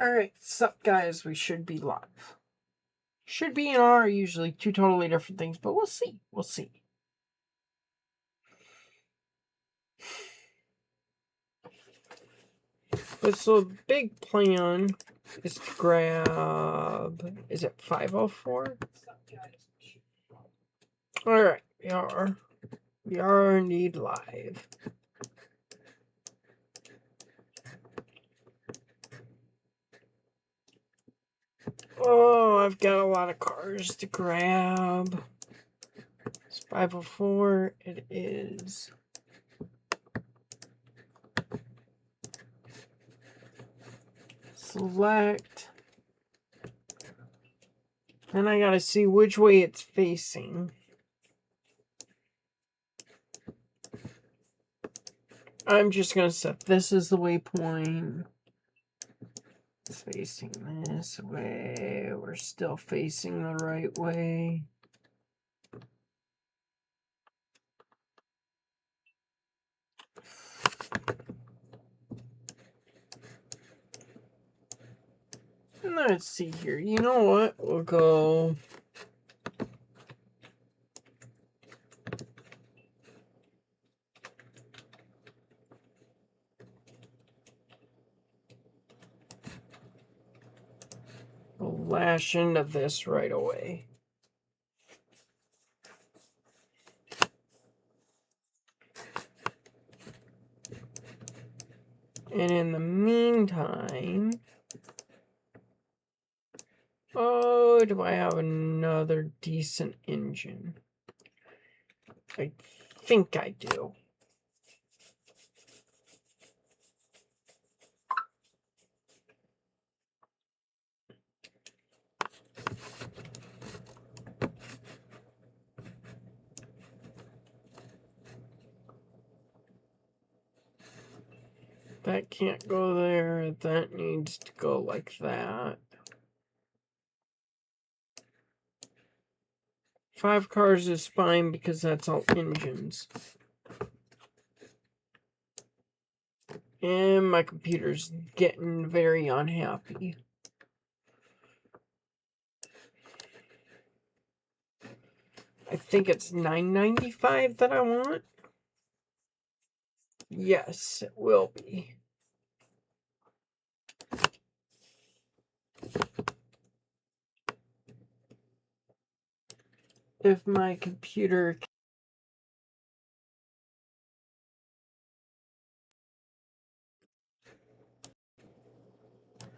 Alright, sup guys, we should be live. Should be and are usually two totally different things, but we'll see. We'll see. But so the big plan is to grab, is it 504? Alright, we are indeed live. Oh, I've got a lot of cars to grab. It's 504, it is. Select. And I gotta see which way it's facing. I'm just gonna set this as the waypoint. It's facing this way. We're still facing the right way. Let's see here. You know what? We'll go. We'll lash into this right away. And in the meantime, oh, do I have another decent engine? I think I do. That can't go there. That needs to go like that. 5 cars is fine because that's all engines. And my computer's getting very unhappy. I think it's $9.95 that I want. Yes, it will be. If my computer...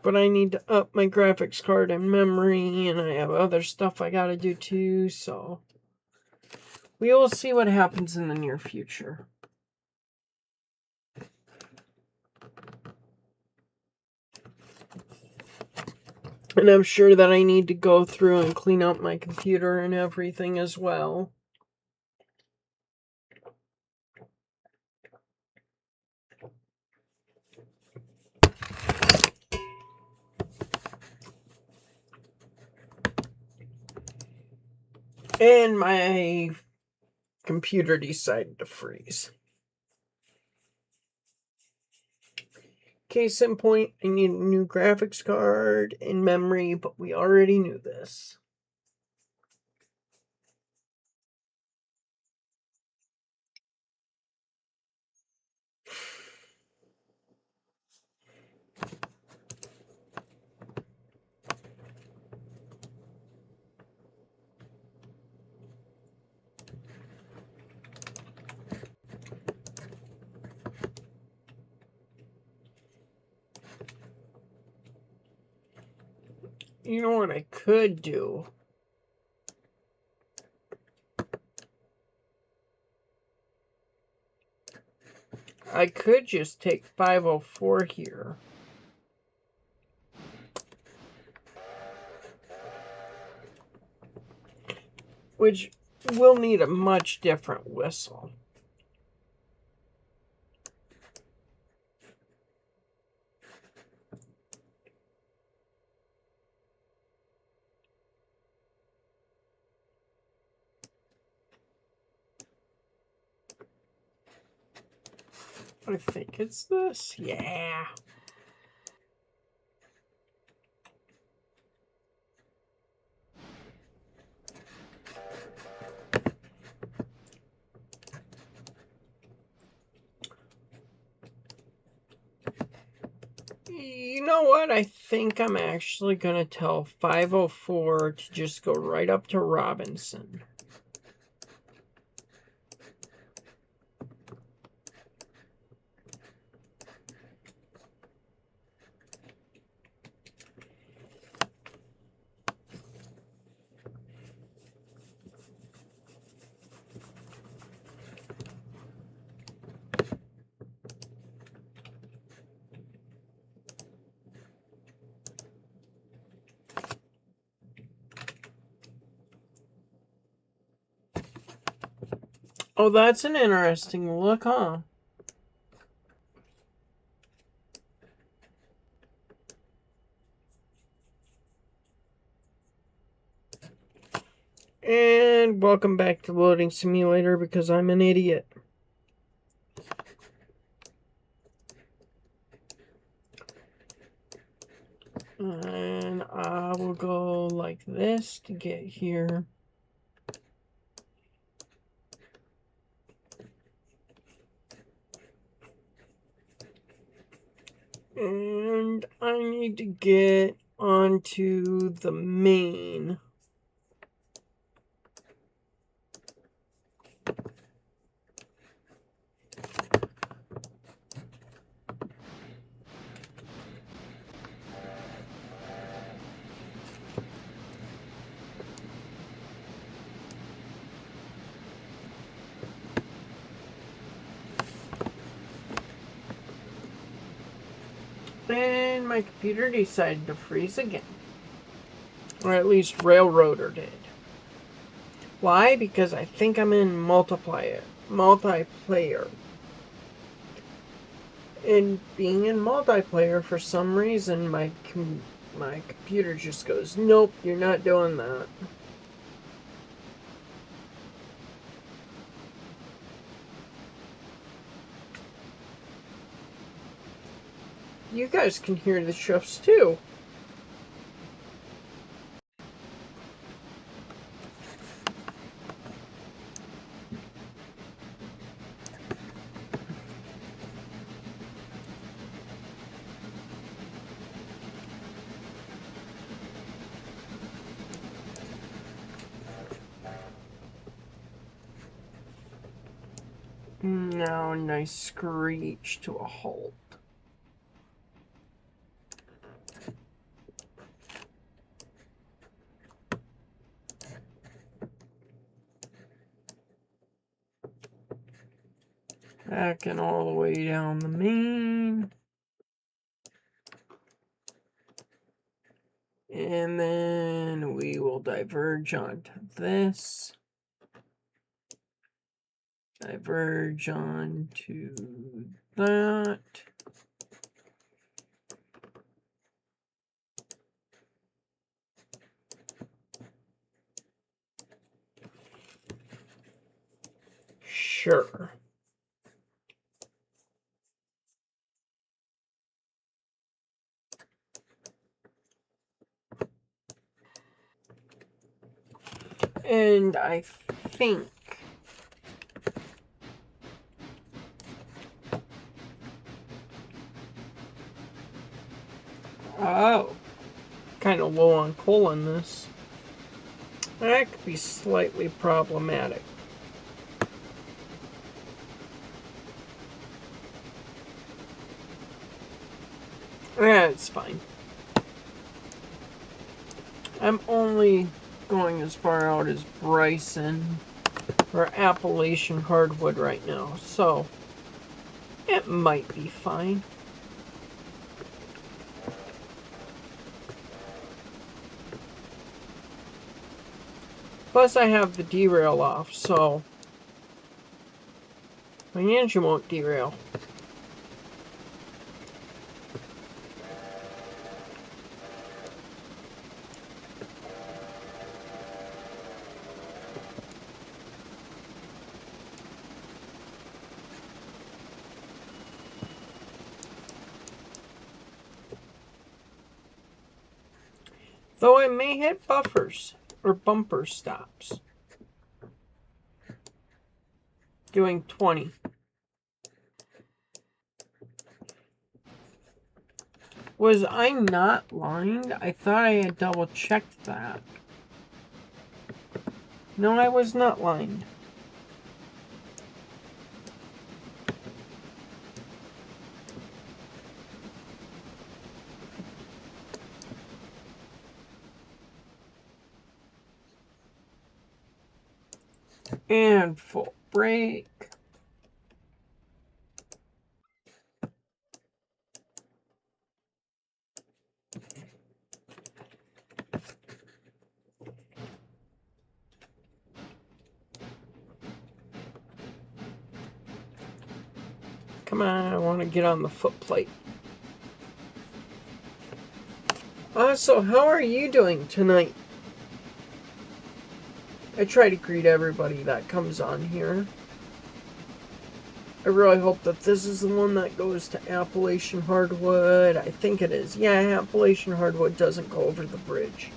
But I need to up my graphics card and memory, and I have other stuff I gotta do too, so... We will see what happens in the near future. And I'm sure that I need to go through and clean up my computer and everything as well. And my computer decided to freeze. Case in point, I need a new graphics card and memory, but we already knew this. You know what I could do? I could just take 504 here. Which will need a much different whistle. I think it's this. Yeah. You know what? I think I'm actually going to tell 504 to just go right up to Robinson. Oh, that's an interesting look, huh? And welcome back to Loading Simulator because I'm an idiot. And I will go like this to get here. And I need to get onto the main. And my computer decided to freeze again. Or at least Railroader did. Why? Because I think I'm in multiplayer. And being in multiplayer, for some reason, my computer just goes, nope, you're not doing that. You guys can hear the shifts too. Now, nice screech to a halt. Backing all the way down the main. And then we will diverge onto this. Diverge onto that. Sure. And I think kind of low on coal in this. That could be slightly problematic. Yeah, it's fine. I'm only going as far out as Bryson or Appalachian hardwood right now, so it might be fine. Plus I have the derail off, so my engine won't derail. Though I may hit buffers or bumper stops. Doing 20. Was I not lined? I thought I had double checked that. No, I was not lined. And full brake. Come on, I want to get on the foot plate. So how are you doing tonight? I try to greet everybody that comes on here. I really hope that this is the one that goes to Appalachian Hardwood. I think it is. Yeah, Appalachian Hardwood doesn't go over the bridge.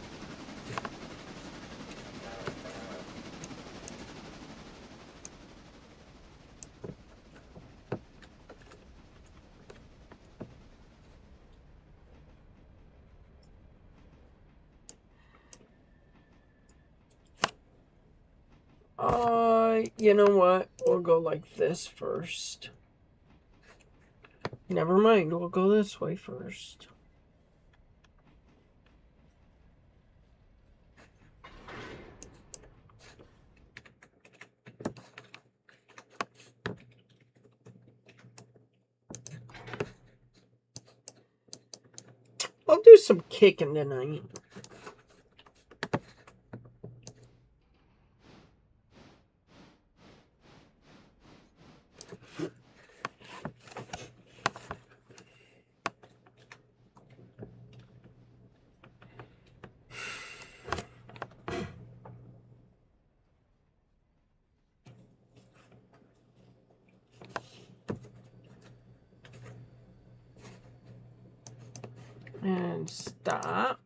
You know what? We'll go like this first. Never mind, we'll go this way first. I'll do some kicking tonight. And stop.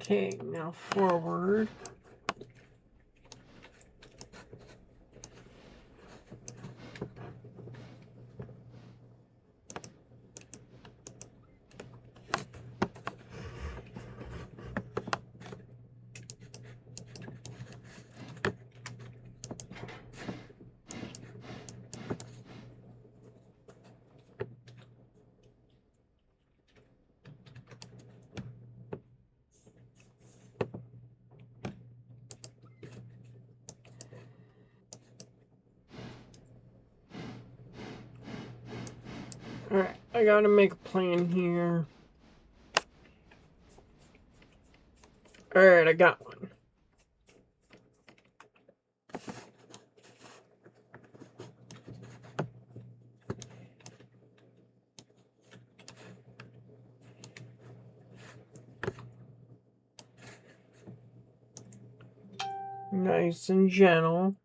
Okay, now forward. Alright, I gotta make a plan here. Alright, I got one. Nice and gentle.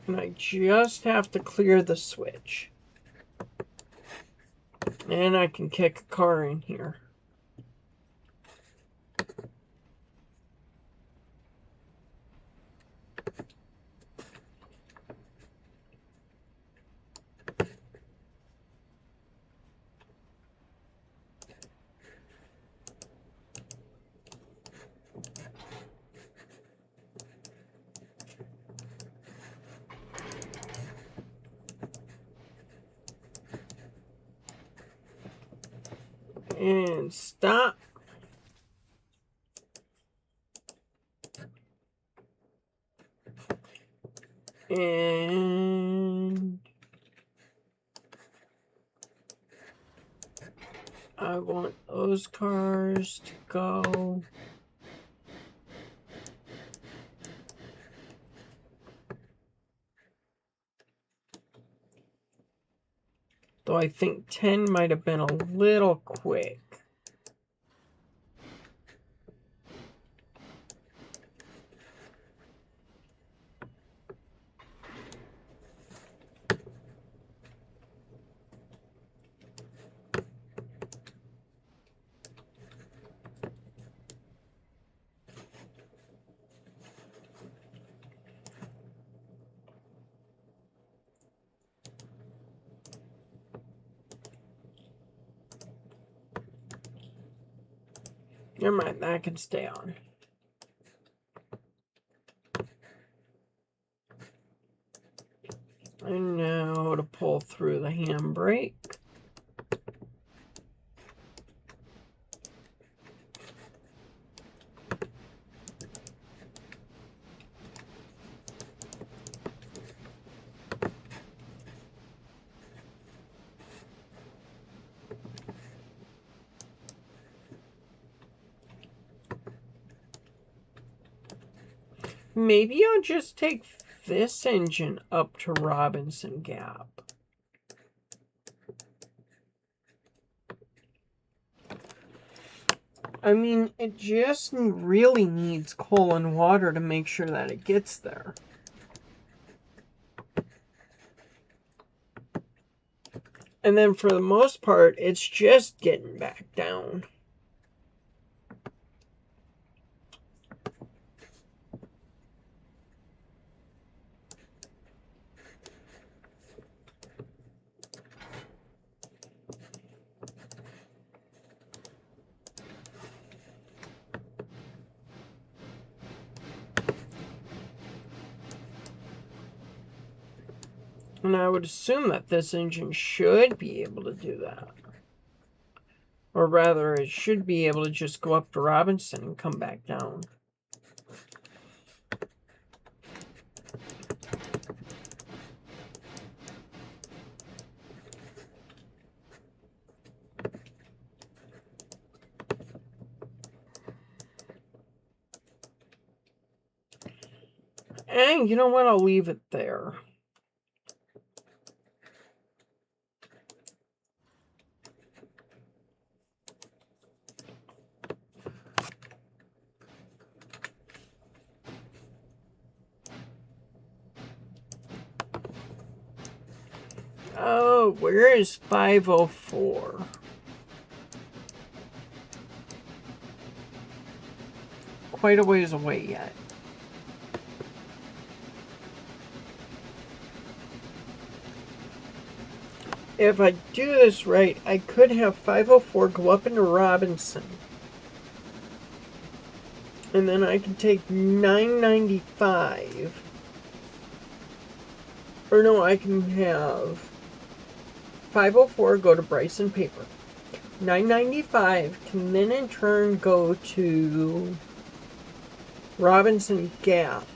And I just have to clear the switch. And I can kick a car in here. And stop. And I want those cars to go. Though I think 10 might have been a little quick. Never mind, that can stay on. I know how to pull through the handbrake. Maybe I'll just take this engine up to Robinson Gap. I mean, it just really needs coal and water to make sure that it gets there. And then for the most part, it's just getting back down. And I would assume that this engine should be able to do that. Or rather, it should be able to just go up to Robinson and come back down. And you know what? I'll leave it there. Oh, where is 504? Quite a ways away yet. If I do this right, I could have 504 go up into Robinson. And then I can take 995. Or no, I can have 504 go to Bryson Paper. 995 can then in turn go to Robinson Gap.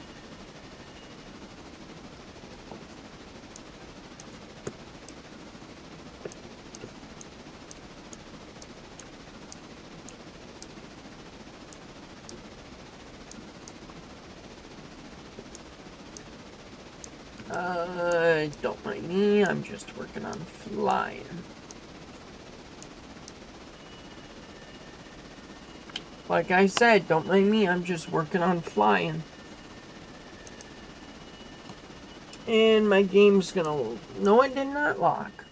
Don't mind me, I'm just working on flying. Like I said, don't mind me, I'm just working on flying. And my game's gonna... No, it did not lock.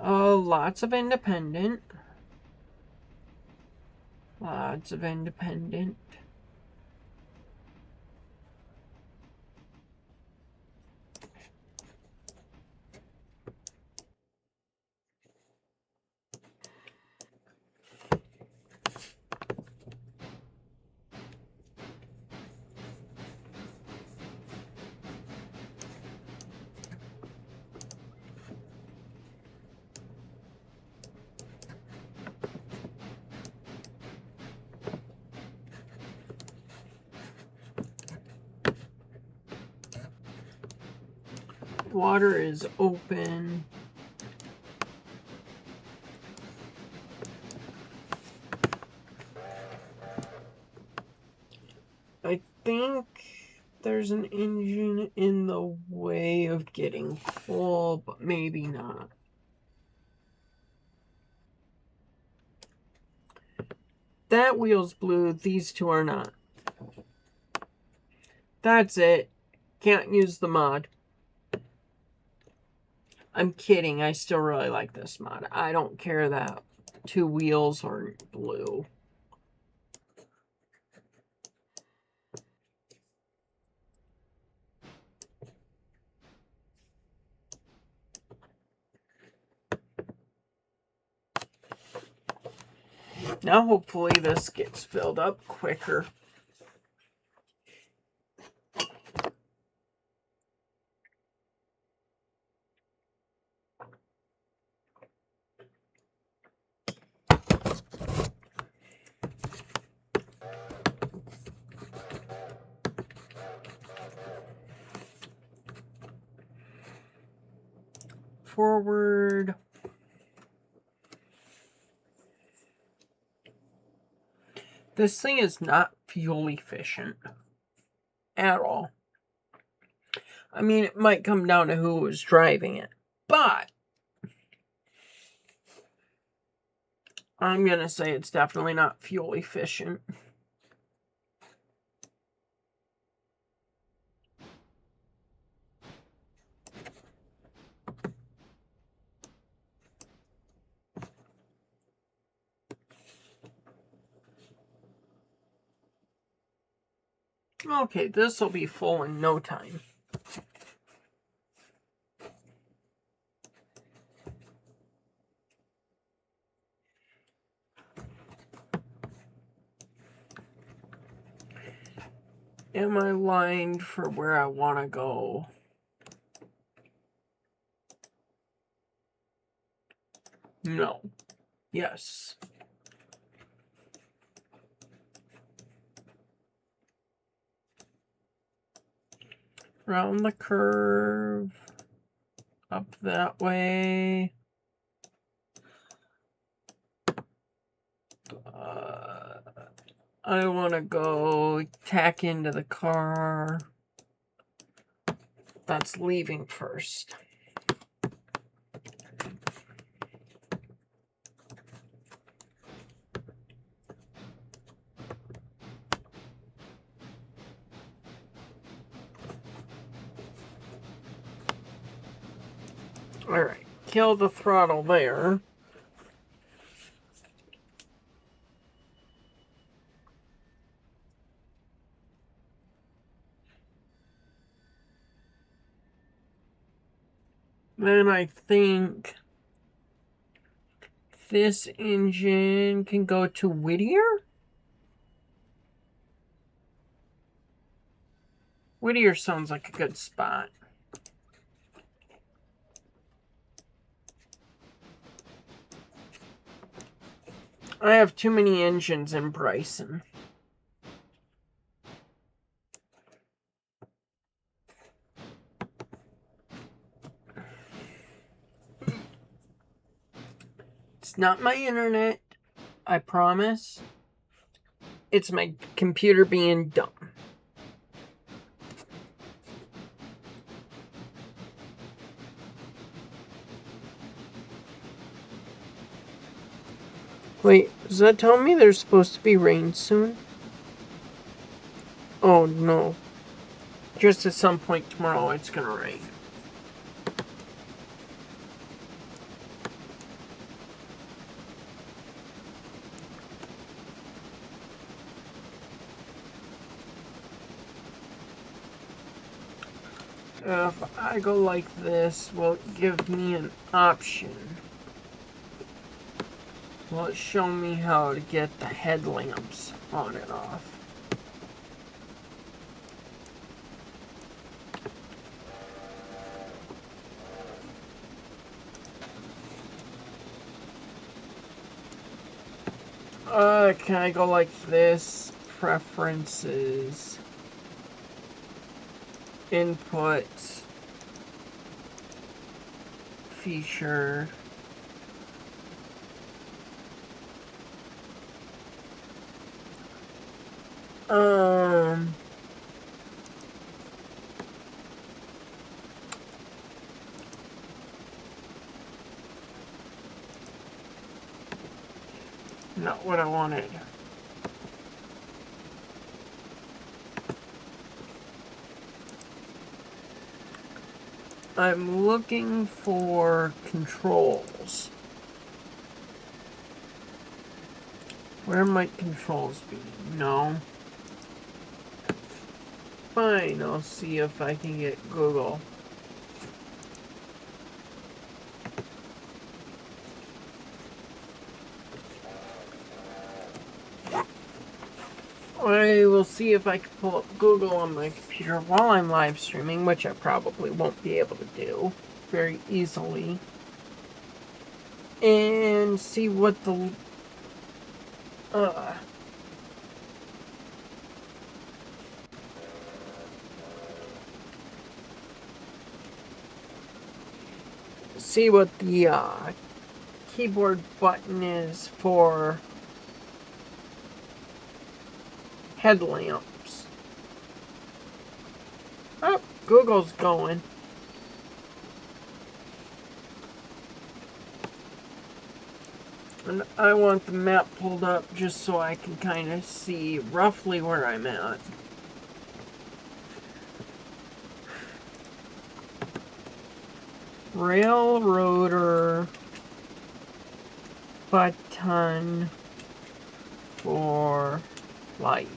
Oh, lots of independent. Lots of independent. Water is open. I think there's an engine in the way of getting full, but maybe not. That wheel's blue, these two are not. That's it. Can't use the mod. I'm kidding, I still really like this mod. I don't care that two wheels are blue. Now hopefully this gets filled up quicker. Forward. This thing is not fuel efficient at all. I mean, it might come down to who was driving it, but I'm going to say it's definitely not fuel efficient. Okay, this will be full in no time. Am I lined for where I want to go? No. Yes. Round the curve. Up that way. I want to go tack into the car. That's leaving first. Alright, kill the throttle there. Then I think this engine can go to Whittier? Whittier sounds like a good spot. I have too many engines in Bryson. It's not my internet, I promise. It's my computer being dumb. Wait, does that tell me there's supposed to be rain soon? Oh no. Just at some point tomorrow it's gonna rain. If I go like this, will it give me an option? Will it show me how to get the headlamps on and off? Can I go like this? Preferences. Input. feature. Not what I wanted. I'm looking for controls. Where might controls be? No. Fine, I'll see if I can get Google. I will see if I can pull up Google on my computer while I'm live streaming, which I probably won't be able to do very easily. And see what the... see what the keyboard button is for headlamps. Oh, Google's going. And I want the map pulled up just so I can kind of see roughly where I'm at. Railroader button for lights.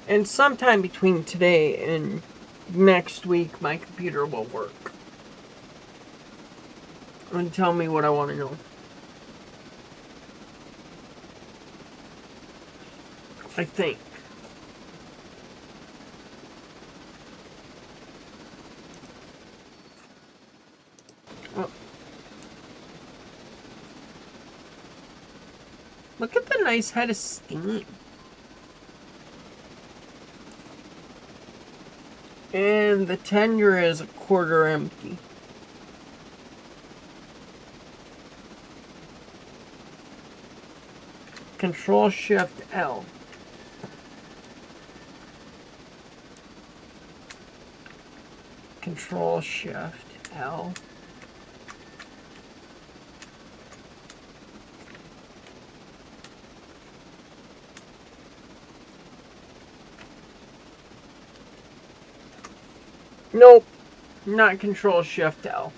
And sometime between today and next week, my computer will work. And tell me what I want to know. I think. Oh. Look at the nice head of steam. And the tender is a quarter empty. Control Shift L. Control Shift L. Nope, not Control Shift L.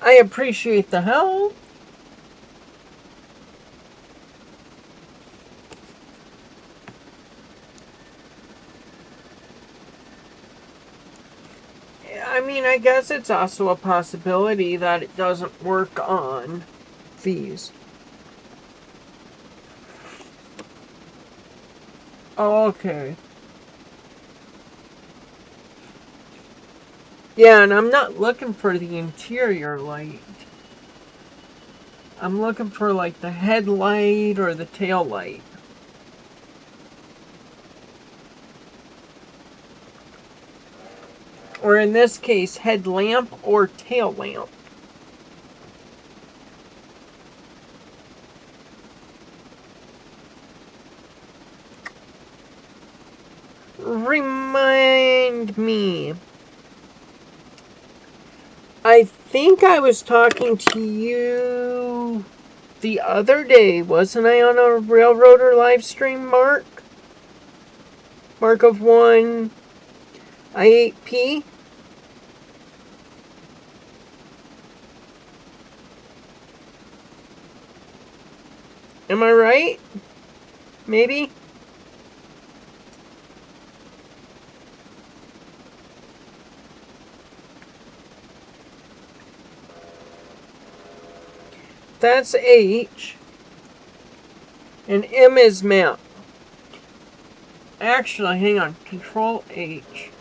I appreciate the help. I mean, I guess it's also a possibility that it doesn't work on these. Oh, okay. Yeah, and I'm not looking for the interior light. I'm looking for like the headlight or the tail light. Or in this case, headlamp or tail lamp. Remind me. I think I was talking to you the other day, wasn't I, on a Railroader live stream, Mark? Mark of 1 I8P? Am I right? Maybe? That's H. And M is map. Actually, hang on. Control H.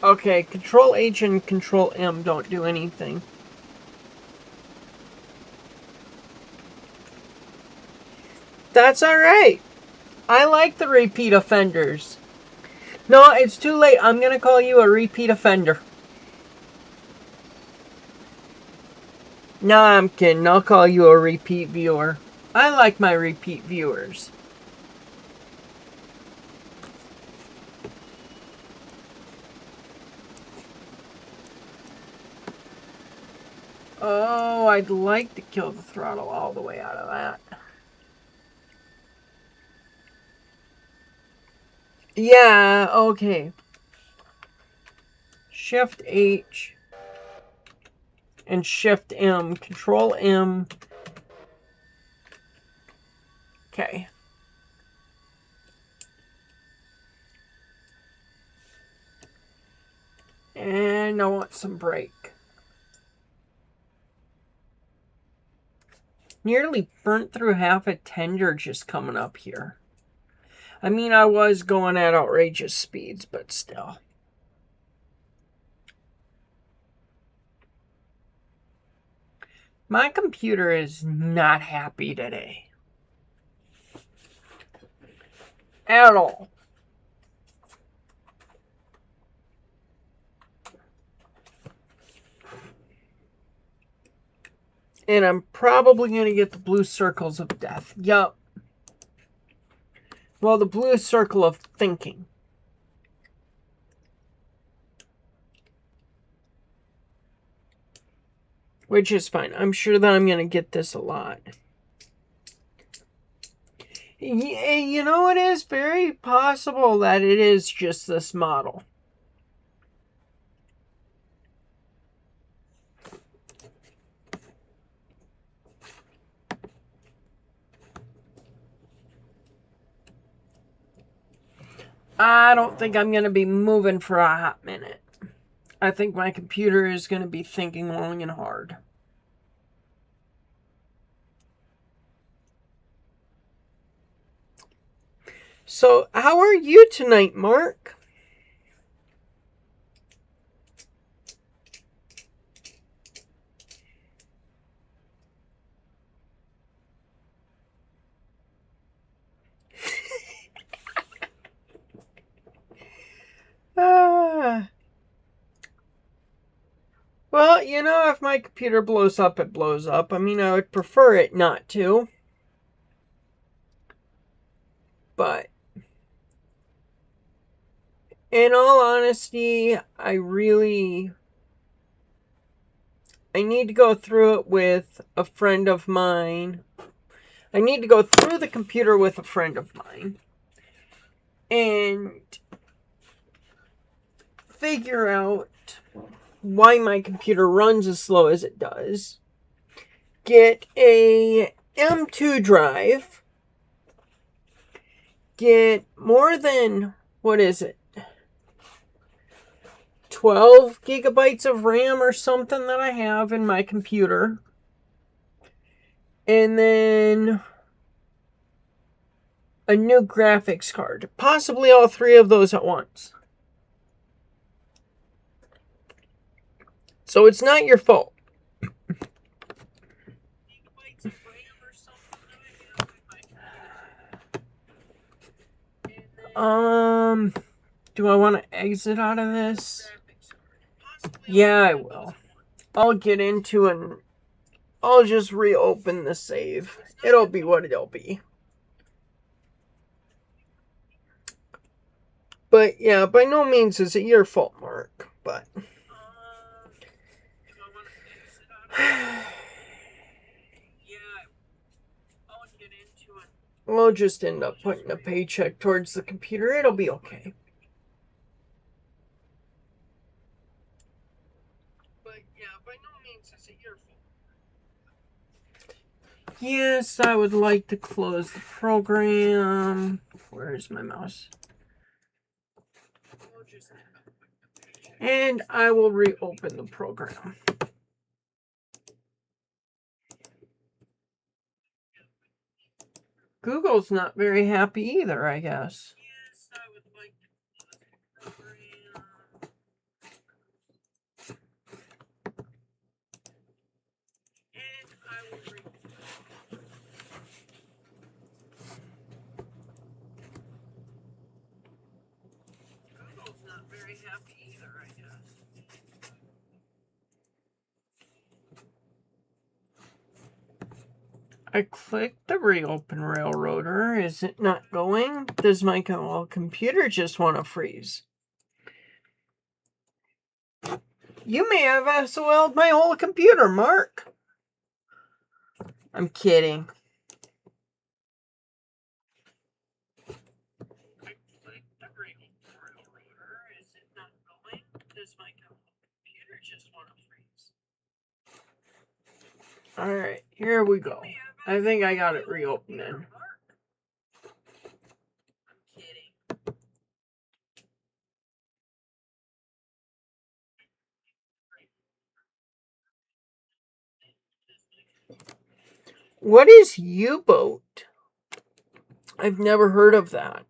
Okay, Control H and Control M don't do anything. That's alright. I like the repeat offenders. No, it's too late. I'm going to call you a repeat offender. No, I'm kidding. I'll call you a repeat viewer. I like my repeat viewers. Oh, I'd like to kill the throttle all the way out of that. Yeah, okay. Shift H and Shift M. Control M. Okay. And I want some brake. Nearly burnt through half a tender just coming up here. I mean, I was going at outrageous speeds, but still. My computer is not happy today. At all. And I'm probably going to get the blue circles of death. Yup. Well, the blue circle of thinking. Which is fine. I'm sure that I'm going to get this a lot. You know, it is very possible that it is just this model. I don't think I'm going to be moving for a hot minute. I think my computer is going to be thinking long and hard. So, how are you tonight, Mark? Well, you know, if my computer blows up, it blows up. I mean, I would prefer it not to. But, in all honesty, I need to go through it with a friend of mine. I need to go through the computer with a friend of mine. And figure out why my computer runs as slow as it does. Get a M2 drive. Get more than, what is it? 12 gigabytes of RAM or something that I have in my computer. And then a new graphics card. Possibly all three of those at once. So it's not your fault. Do I want to exit out of this? Yeah, I will. I'll get into and I'll just reopen the save. It'll be what it'll be. But yeah, by no means is it your fault, Mark. But we'll just end up putting a paycheck towards the computer. It'll be okay. But yeah, by no means is it your fault. Yes, I would like to close the program. Where's my mouse? And I will reopen the program. Google's not very happy either, I guess. Yes, I would like to close the program. happy either, I guess. I clicked the reopen railroader. Is it not going? Does my computer just want to freeze? You may have SOL'd my whole computer, Mark. I'm kidding. I clicked the railroader. Is it not going? Does my computer just want to freeze? Alright, here we go. I think I got it reopening. I'm kidding. What is U-boat? I've never heard of that.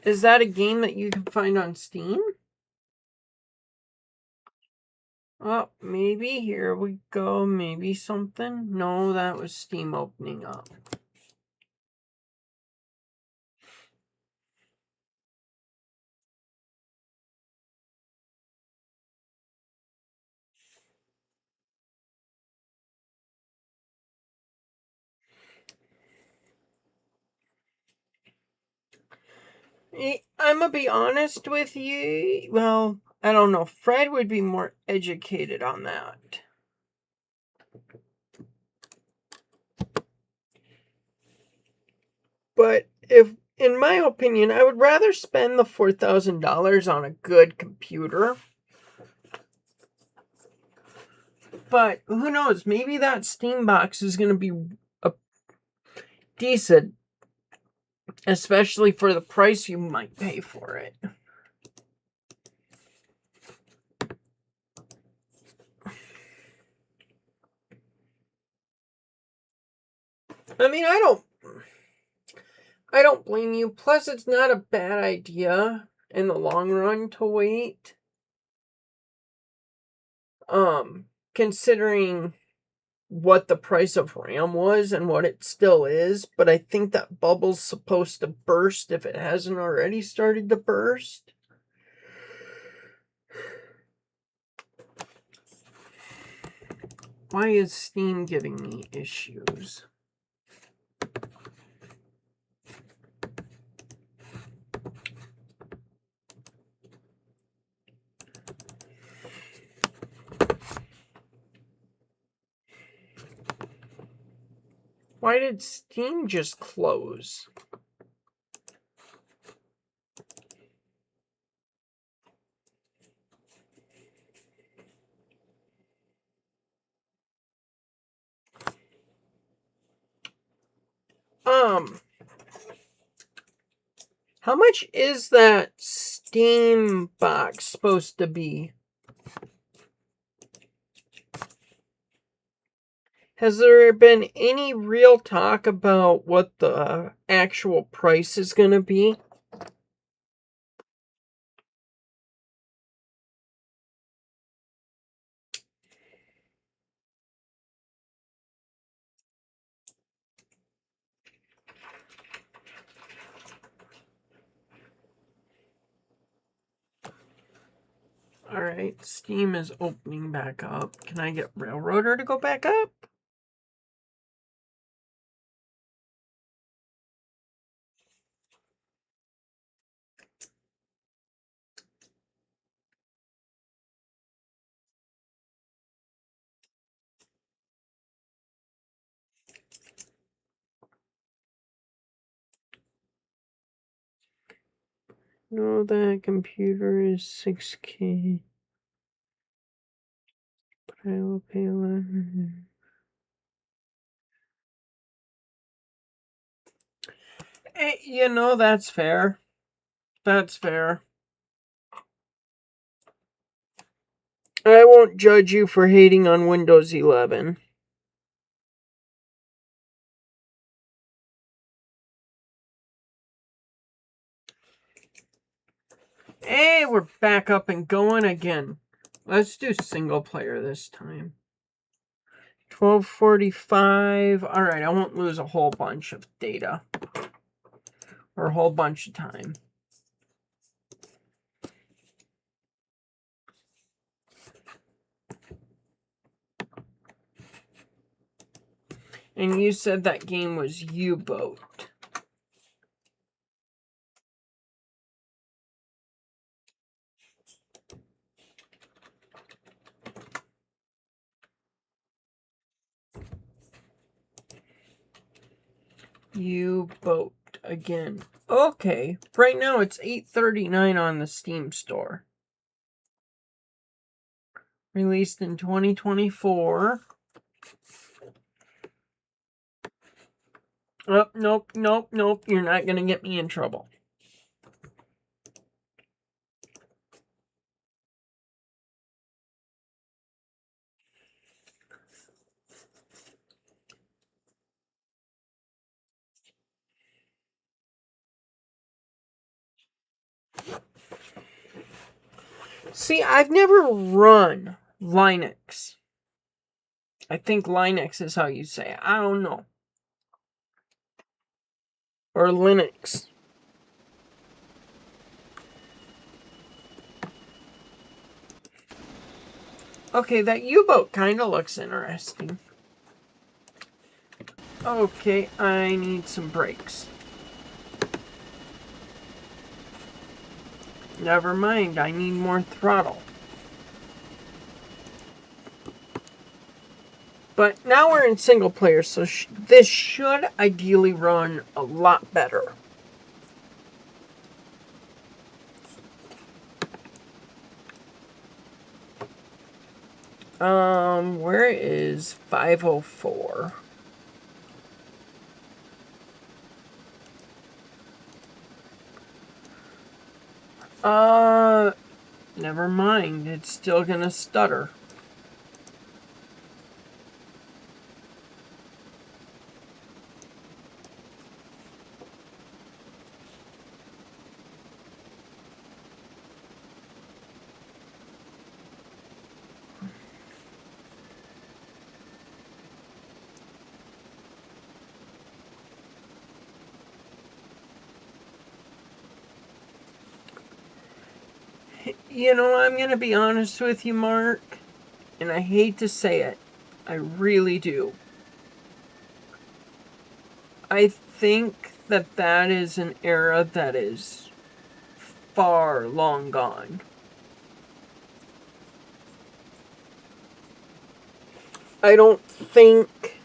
Is that a game that you can find on Steam? Oh, maybe. Here we go. Maybe something. No, that was Steam opening up. I'm gonna be honest with you. Well, I don't know. Fred would be more educated on that. But in my opinion, I would rather spend the $4,000 on a good computer. But who knows? Maybe that Steam box is going to be decent, especially for the price you might pay for it. I mean, I don't blame you. Plus, it's not a bad idea in the long run to wait. Considering what the price of RAM was and what it still is, but I think that bubble's supposed to burst if it hasn't already started to burst. Why is Steam giving me issues? Why did Steam just close? How much is that Steam box supposed to be? Has there been any real talk about what the actual price is going to be? Alright, Steam is opening back up. Can I get Railroader to go back up? No, that computer is 6K. But I will pay 11. Hey, you know, that's fair. That's fair. I won't judge you for hating on Windows 11. Hey, we're back up and going again. Let's do single player this time. 12:45. Alright, I won't lose a whole bunch of data. Or a whole bunch of time. And you said that game was U-Boat. U-Boat again. Okay, right now it's $8.39 on the Steam store. Released in 2024. Oh, nope, nope, nope. You're not going to get me in trouble. See, I've never run Linux. I think Linux is how you say it. I don't know. Or Linux. Okay, that U-Boat kind of looks interesting. Okay, I need some brakes. Never mind, I need more throttle. But now we're in single player, so this should ideally run a lot better. Where is 504? Never mind, it's still gonna stutter. You know, I'm gonna be honest with you, Mark, and I hate to say it, I really do. I think that that is an era that is far long gone. I don't think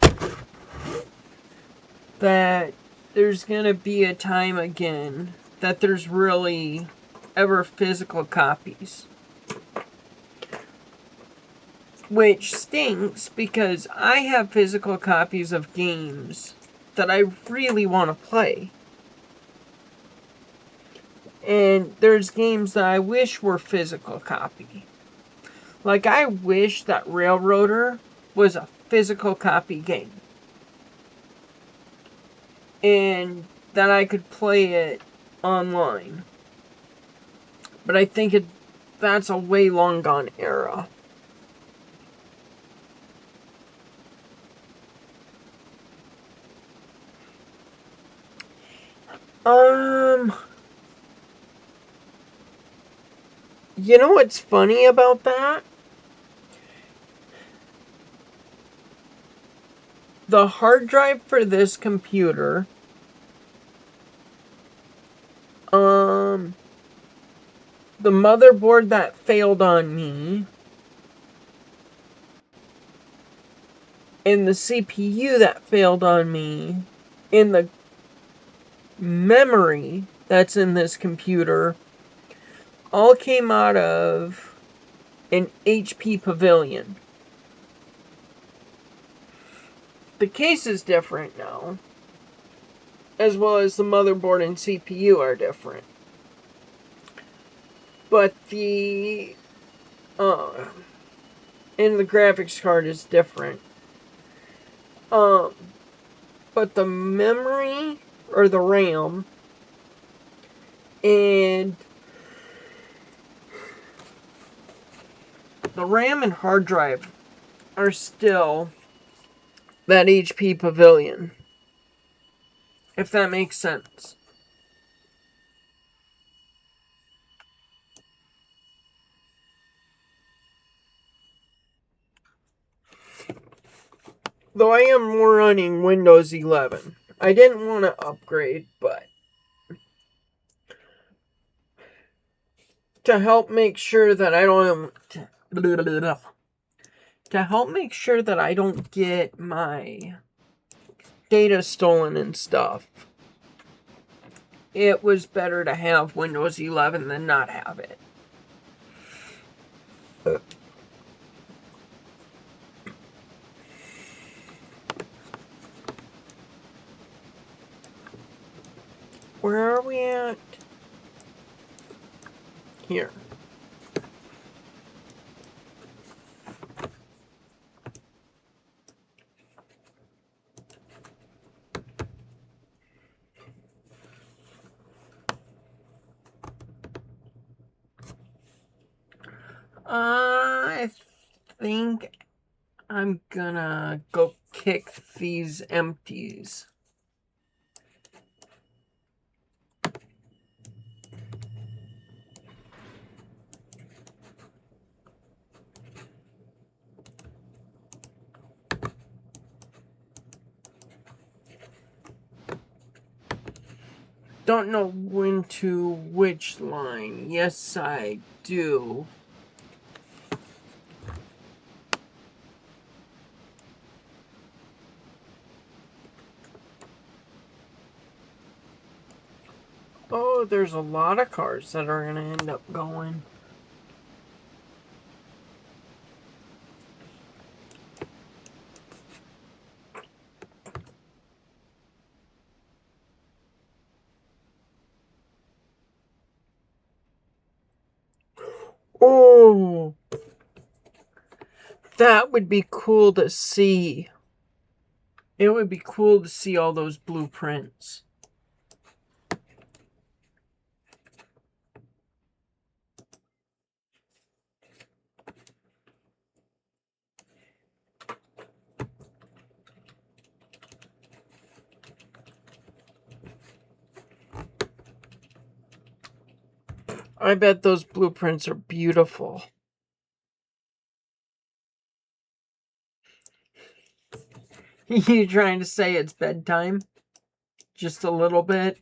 that there's gonna be a time again that there's really ever physical copies. Which stinks because I have physical copies of games that I really want to play. And there's games that I wish were physical copy. Like, I wish that Railroader was a physical copy game. And that I could play it online. But I think that's a way long gone era. You know what's funny about that? The hard drive for this computer, the motherboard that failed on me, and the CPU that failed on me, and the memory that's in this computer all came out of an HP Pavilion. The case is different now, as well as the motherboard and CPU are different. But and the graphics card is different. But the memory, or the RAM, and the RAM and hard drive are still that HP Pavilion. If that makes sense. Though I am running Windows 11. I didn't want to upgrade, but to help make sure that I don't get my data stolen and stuff, it was better to have Windows 11 than not have it. Where are we at? Here. I think I'm gonna go kick these empties. Don't know when to which line. Yes, I do. Oh, there's a lot of cars that are going to end up going. Oh, that would be cool to see. It would be cool to see all those blueprints. I bet those blueprints are beautiful. You trying to say it's bedtime? Just a little bit?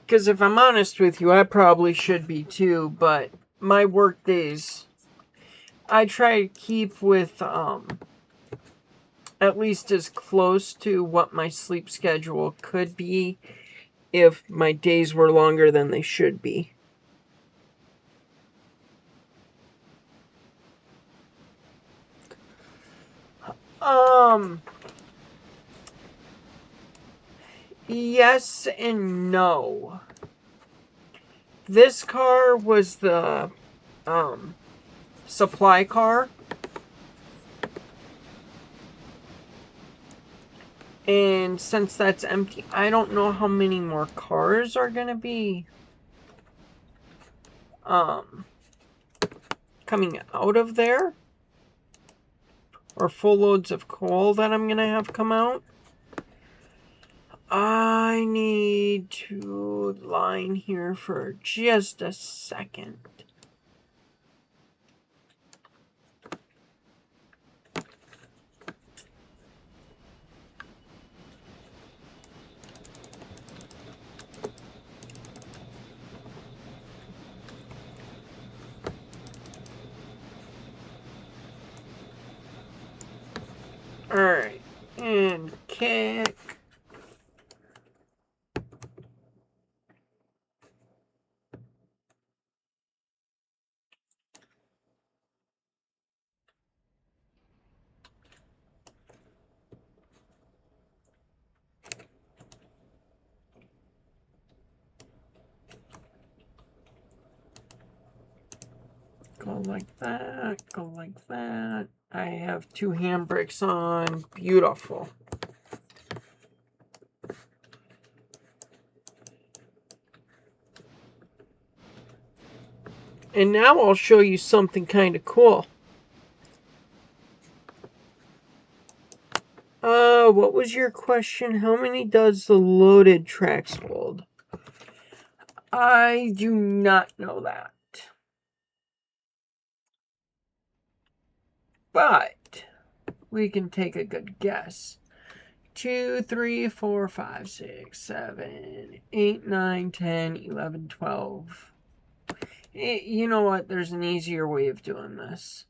Because if I'm honest with you, I probably should be too, but my work days, I try to keep with at least as close to what my sleep schedule could be if my days were longer than they should be. Yes and no. This car was the supply car. And since that's empty, I don't know how many more cars are going to be coming out of there. Or full loads of coal that I'm going to have come out. I need to line here for just a second. Alright, and kick. Go like that, go like that. I have 2 handbrakes on. Beautiful. And now I'll show you something kind of cool. What was your question? How many does the loaded tracks hold? I do not know that. but we can take a good guess. 2, 3, 4, 5, 6, 7, 8, 9, 10, 11, 12. You know what? There's an easier way of doing this.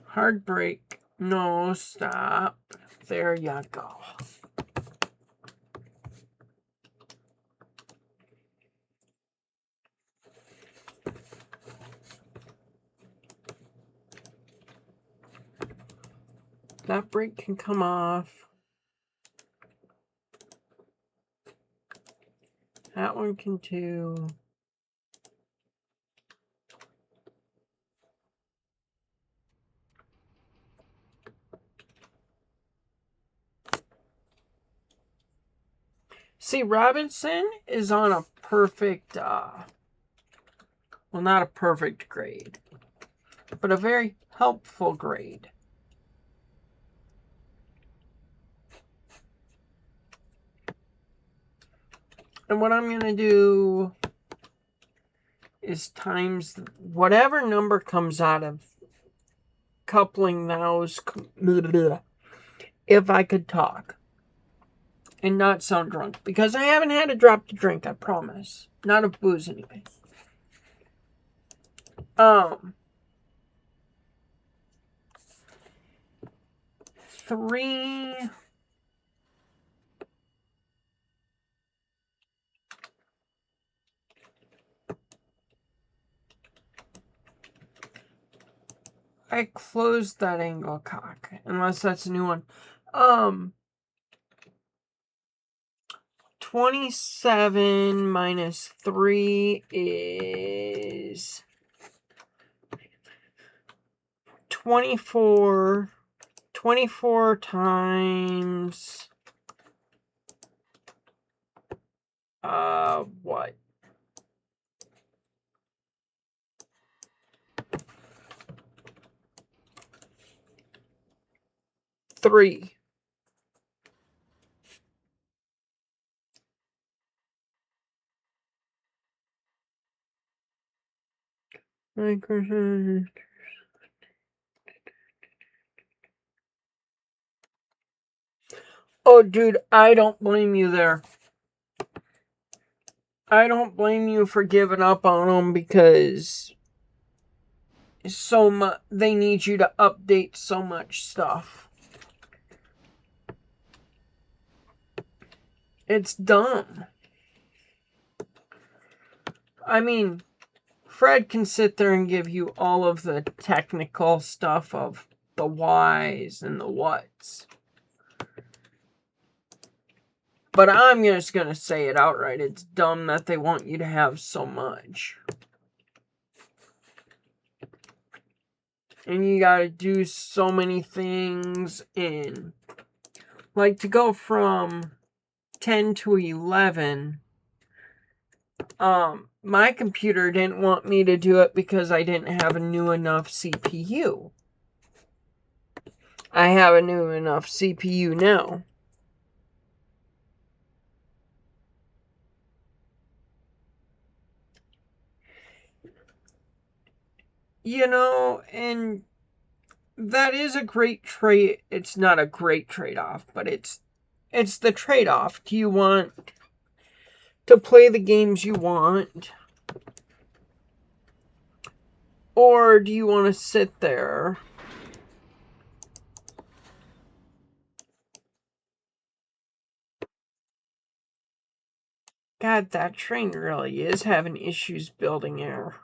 Hard brake. No, stop. There you go. That brake can come off. That one can too. See, Robinson is on a perfect, well, not a perfect grade, but a very helpful grade. And what I'm going to do is times whatever number comes out of coupling those, if I could talk and not sound drunk, because I haven't had a drop to drink, I promise. Not of booze anyway. 3 I closed that angle cock, unless that's a new one. 27 minus 3 is 24. 24 times what? 3. Oh, dude, I don't blame you there. I don't blame you for giving up on them because they need you to update so much stuff. It's dumb. I mean, Fred can sit there and give you all of the technical stuff of the whys and the whats. But I'm just going to say it outright. It's dumb that they want you to have so much. And you got to do so many things in. Like to go from 10 to 11. My computer didn't want me to do it because I didn't have a new enough CPU. I have a new enough CPU now. You know, and that is a great trade. It's not a great trade-off, but it's the trade-off. Do you want to play the games you want? Or do you want to sit there God, that train really is having issues building air.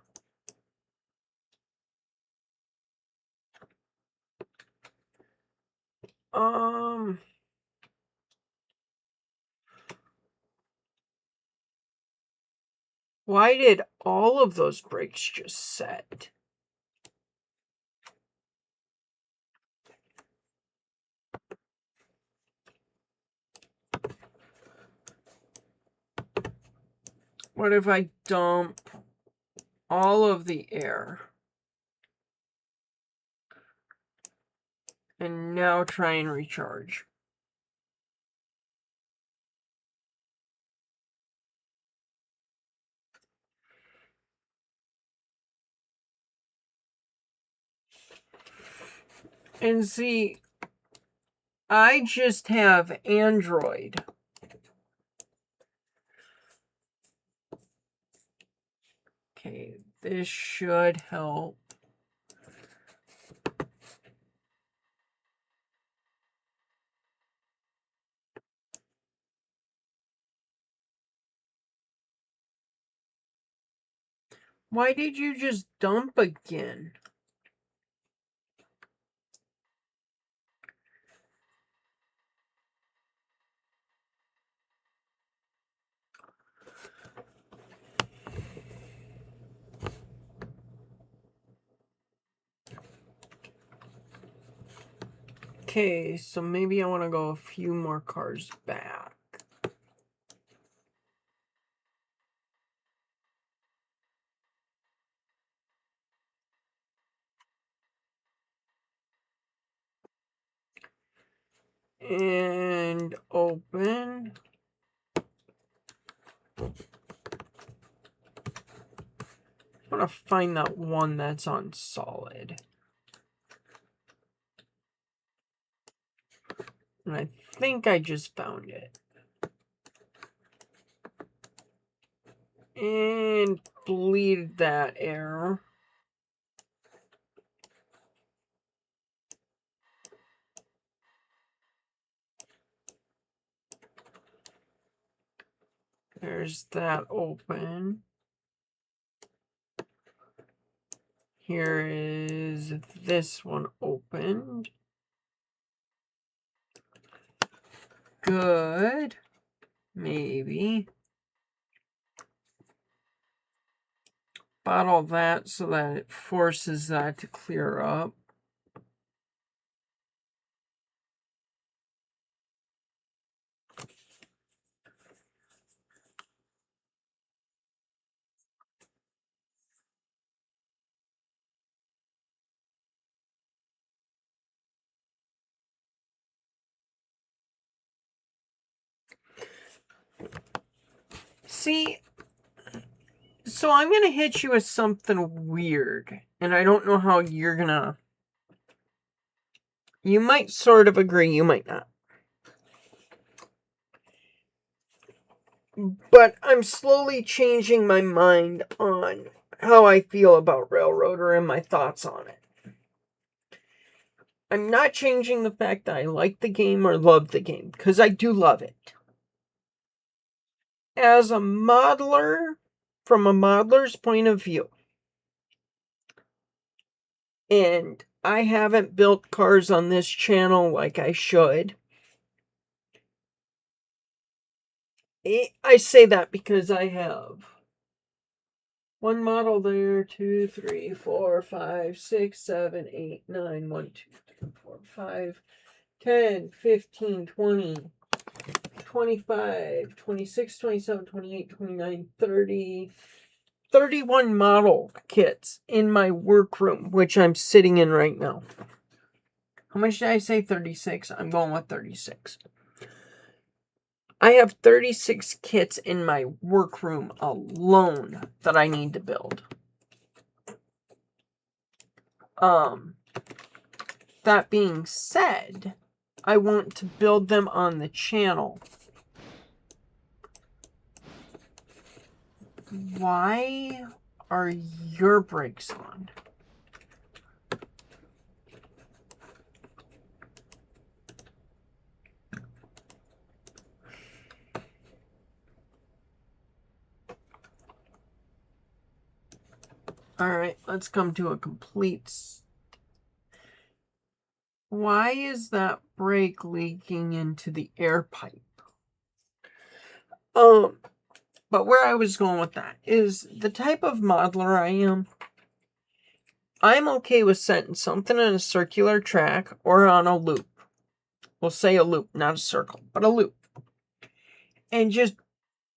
Why did all of those brakes just set? What if I dump all of the air And now try and recharge. And see, I just have Android. Okay, this should help. Why did you just dump again? Okay, so maybe I want to go a few more cars back. And open. I want to find that one that's on solid. And I think I just found it. And bleed that error. There's that open. Here is this one opened. Good. Maybe. Bottle that so that it forces that to clear up. See, so I'm going to hit you with something weird, and I don't know how you're going to... You might sort of agree, you might not. But I'm slowly changing my mind on how I feel about Railroader and my thoughts on it. I'm not changing the fact that I like the game or love the game, because I do love it. As a modeler, from a modeler's point of view, and I haven't built cars on this channel like I should. I say that because I have one model there, 2, 3, 4, 5, 6, 7, 8, 9, 1, 2, 3, 4, 5, 10, 15, 20, 25, 26, 27, 28, 29, 30, 31 model kits in my workroom, which I'm sitting in right now. How much did I say? 36? I'm going with 36. I have 36 kits in my workroom alone that I need to build. That being said, I want to build them on the channel. Why are your brakes on? Alright, let's come to a complete... Why is that brake leaking into the air pipe? But where I was going with that is the type of modeler I am. I'm okay with setting something in a circular track or on a loop. We'll say a loop, not a circle, but a loop. And just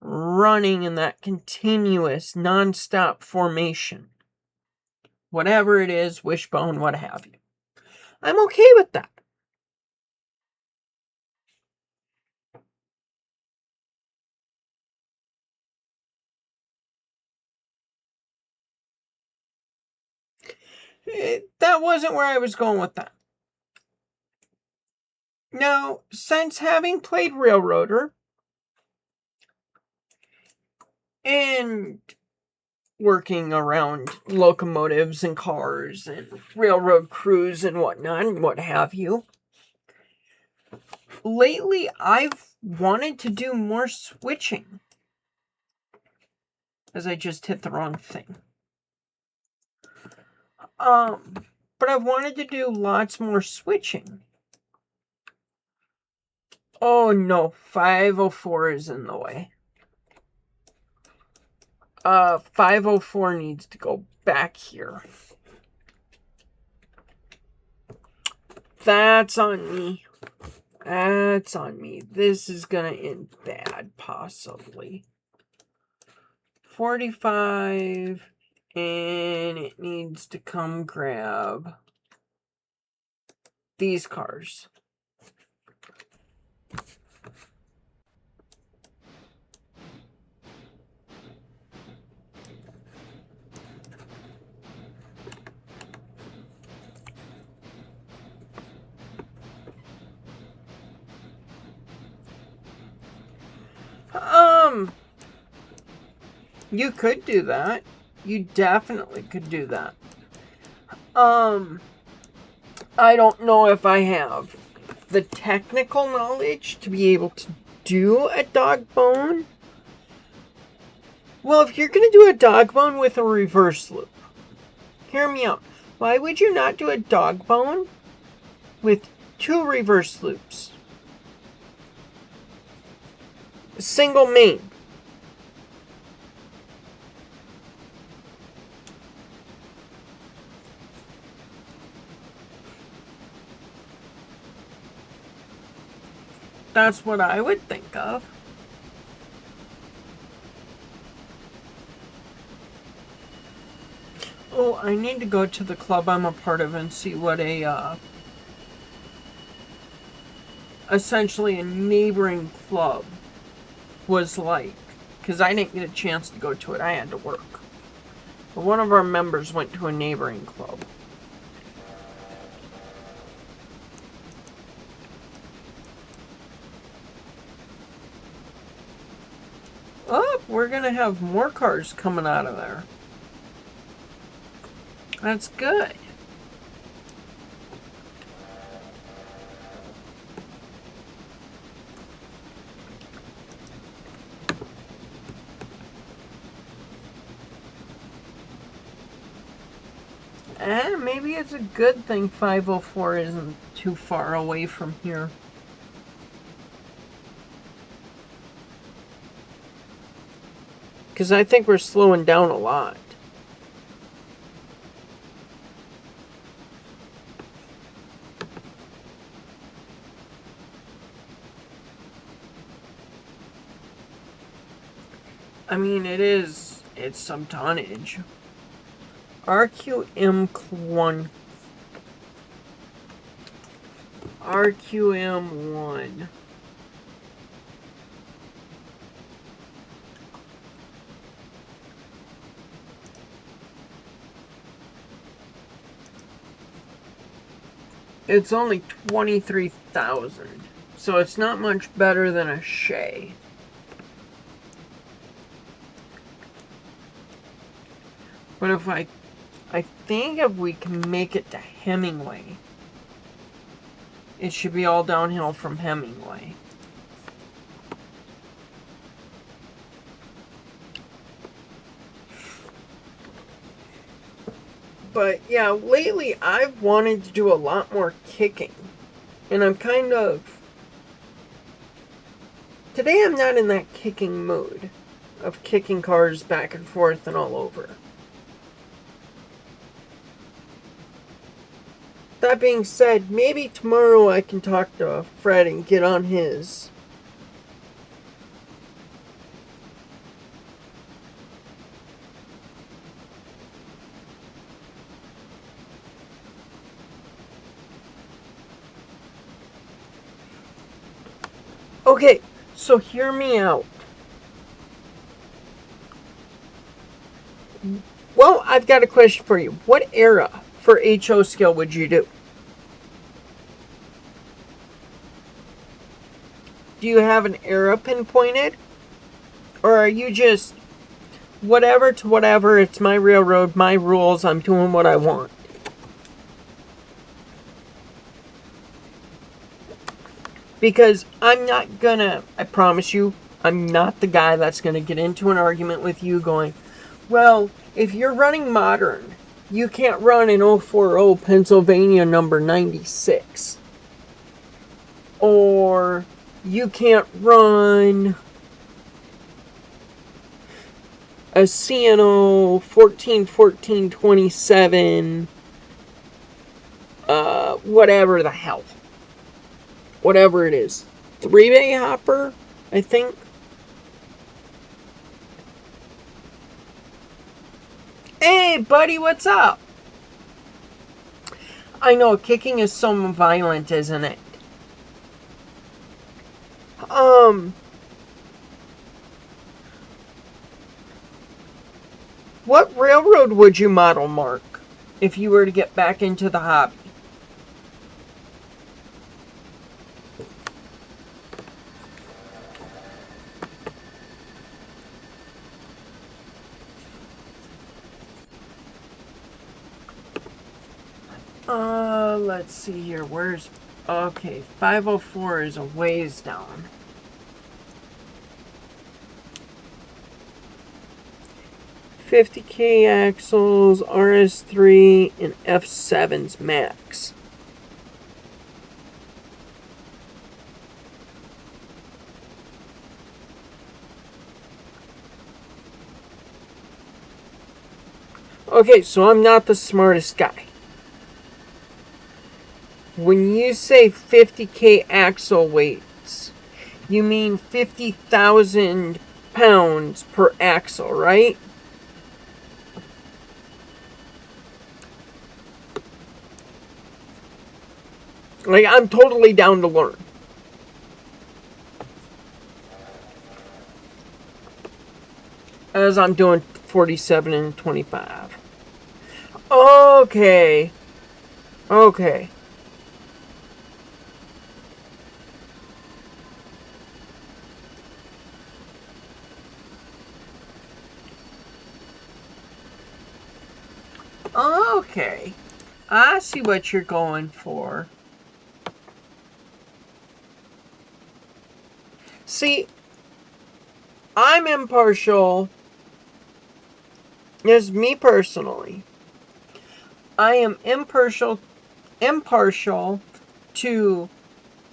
running in that continuous, non-stop formation. Whatever it is, wishbone, what have you. I'm okay with that. That wasn't where I was going with that. Now, since having played Railroader and working around locomotives and cars and railroad crews and whatnot and what have you, lately I've wanted to do more switching. As I just hit the wrong thing. But I've wanted to do lots more switching. Oh no, 504 is in the way. 504 needs to go back here. That's on me. That's on me. This is gonna end bad, possibly. 45, and it needs to come grab these cars. You could do that. You definitely could do that. I don't know if I have the technical knowledge to be able to do a dog bone. Well, if you're going to do a dog bone with a reverse loop, hear me out. Why would you not do a dog bone with 2 reverse loops? A single main. That's what I would think of. Oh, I need to go to the club I'm a part of and see what essentially a neighboring club was like. Because I didn't get a chance to go to it. I had to work. But one of our members went to a neighboring club. Oh, we're going to have more cars coming out of there. That's good. And maybe it's a good thing 504 isn't too far away from here. Because I think we're slowing down a lot. I mean, it's some tonnage. RQM1. RQM1. It's only 23,000. So it's not much better than a Shay. But if I think if we can make it to Hemingway, it should be all downhill from Hemingway. But yeah, lately I've wanted to do a lot more kicking. And I'm kind of... Today I'm not in that kicking mood of kicking cars back and forth and all over. That being said, maybe tomorrow I can talk to Fred and get on his. Okay, so hear me out. Well, I've got a question for you. What era? for HO scale would you do? Do you have an era pinpointed? Or are you just whatever to whatever, it's my railroad, my rules, I'm doing what I want? Because I'm not gonna, I promise you, I'm not the guy that's gonna get into an argument with you going, well, if you're running modern, you can't run an 040 Pennsylvania number 96. Or you can't run a CNO 141427, whatever the hell. Whatever it is. 3-bay hopper, I think. Hey, buddy, what's up? I know, kicking is so violent, isn't it? What railroad would you model, Mark, if you were to get back into the hobby? Let's see here. Where's... Okay, 504 is a ways down. $50K axles, RS3, and F7s max. Okay, so I'm not the smartest guy. When you say 50K axle weights, you mean 50,000 pounds per axle, right? Like, I'm totally down to learn. As I'm doing 47 and 25. Okay. Okay. Okay. I see what you're going for. See, I'm impartial. As me personally, I am impartial to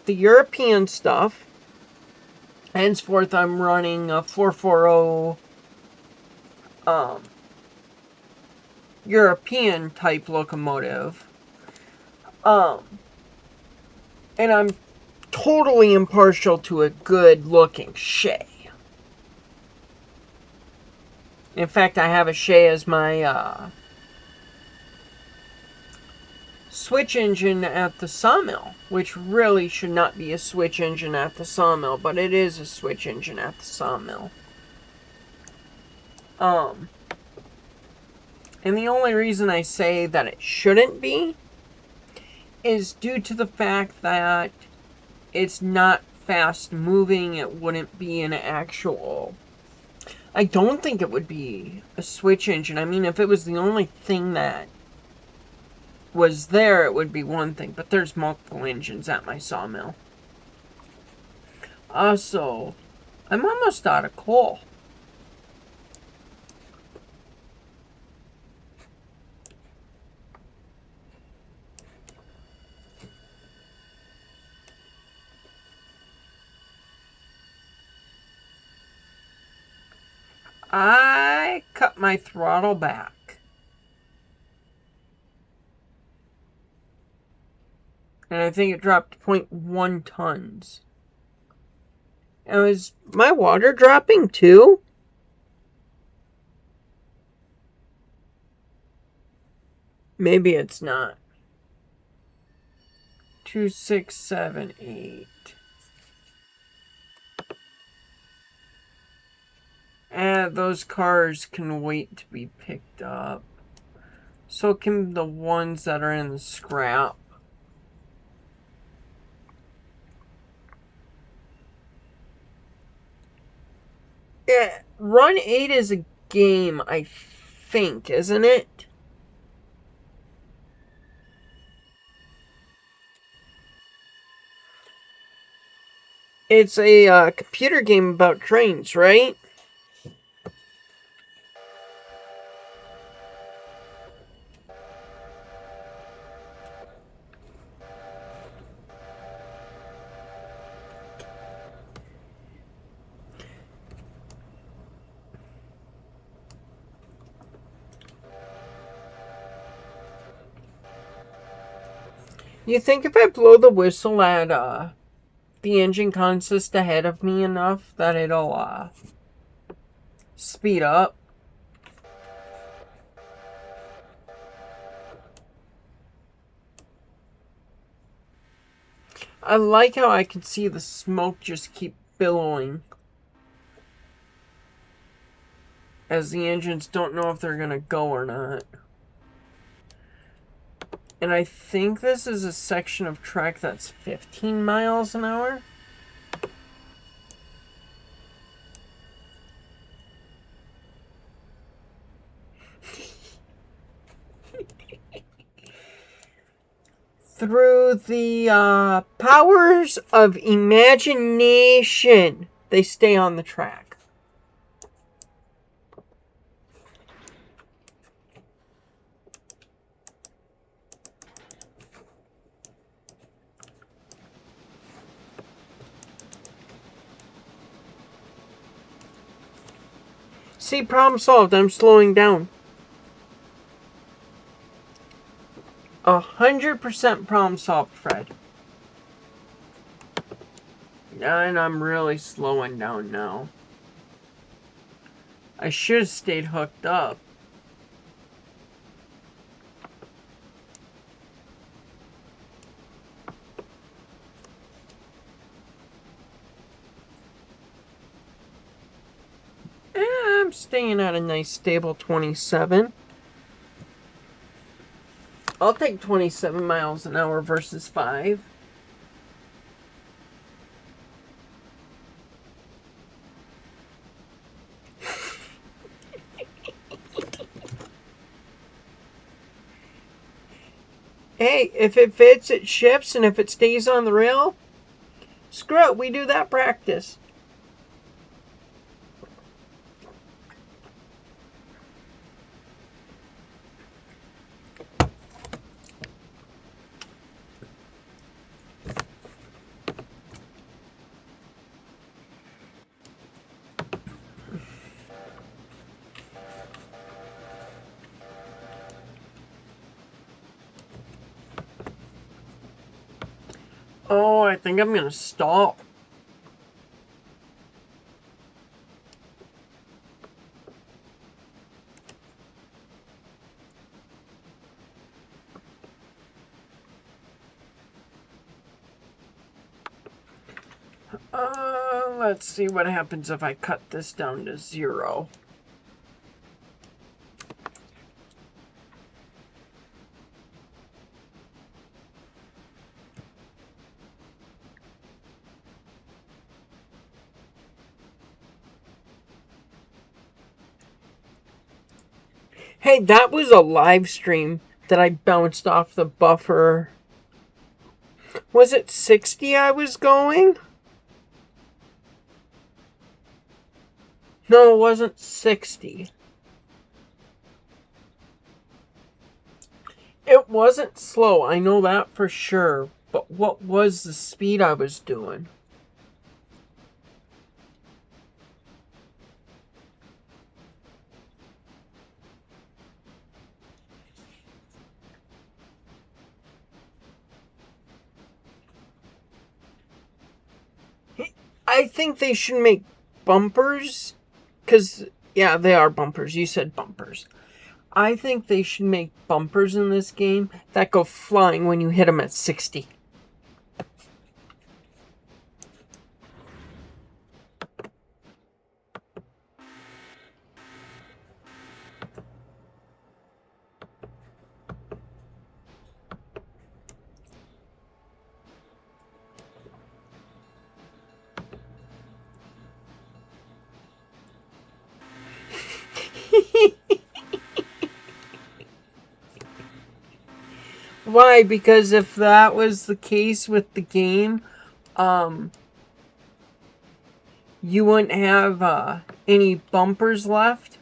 the European stuff. Henceforth, I'm running a 440 European type locomotive. And I'm totally impartial to a good looking Shay. In fact, I have a Shay as my switch engine at the sawmill, which really should not be a switch engine at the sawmill, but it is a switch engine at the sawmill. And the only reason I say that it shouldn't be is due to the fact that it's not fast moving. It wouldn't be an actual... I don't think it would be a switch engine. I mean, if it was the only thing that was there, it would be one thing. But there's multiple engines at my sawmill. Also, I'm almost out of coal. I cut my throttle back. And I think it dropped 0.1 tons. And was my water dropping too? Maybe it's not. 2, 6, 7, 8. Those cars can wait to be picked up. So can the ones that are in the scrap. Yeah, Run 8 is a game, I think, isn't it? It's a computer game about trains, right? You think if I blow the whistle at the engine consist ahead of me enough that it'll speed up? I like how I can see the smoke just keep billowing as the engines don't know if they're gonna go or not. And I think this is a section of track that's 15 miles an hour. Through the powers of imagination, they stay on the track. See, problem solved. I'm slowing down. 100% problem solved, Fred. And I'm really slowing down now. I should have stayed hooked up. I'm staying at a nice stable 27. I'll take 27 miles an hour versus 5. Hey, if it fits, it shifts, and if it stays on the rail, screw it, we do that practice. Oh, I think I'm gonna stop. Let's see what happens if I cut this down to 0. Hey, that was a live stream that I bounced off the buffer. Was it 60 I was going? No, it wasn't 60. It wasn't slow, I know that for sure. But what was the speed I was doing? I think they should make bumpers. Because, yeah, they are bumpers. You said bumpers. I think they should make bumpers in this game that go flying when you hit them at 60. Why? Because if that was the case with the game, you wouldn't have any bumpers left.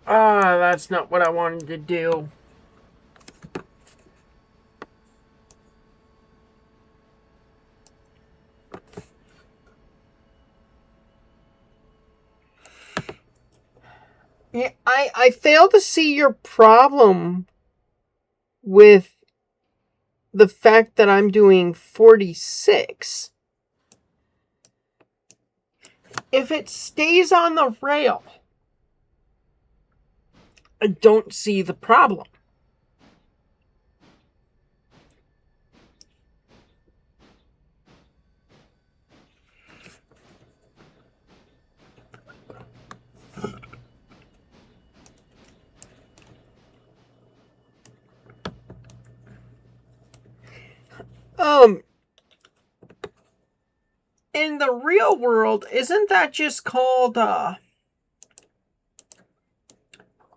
Ah, that's not what I wanted to do. Yeah, I fail to see your problem with the fact that I'm doing 46. If it stays on the rail, I don't see the problem. In the real world, isn't that just called, oh,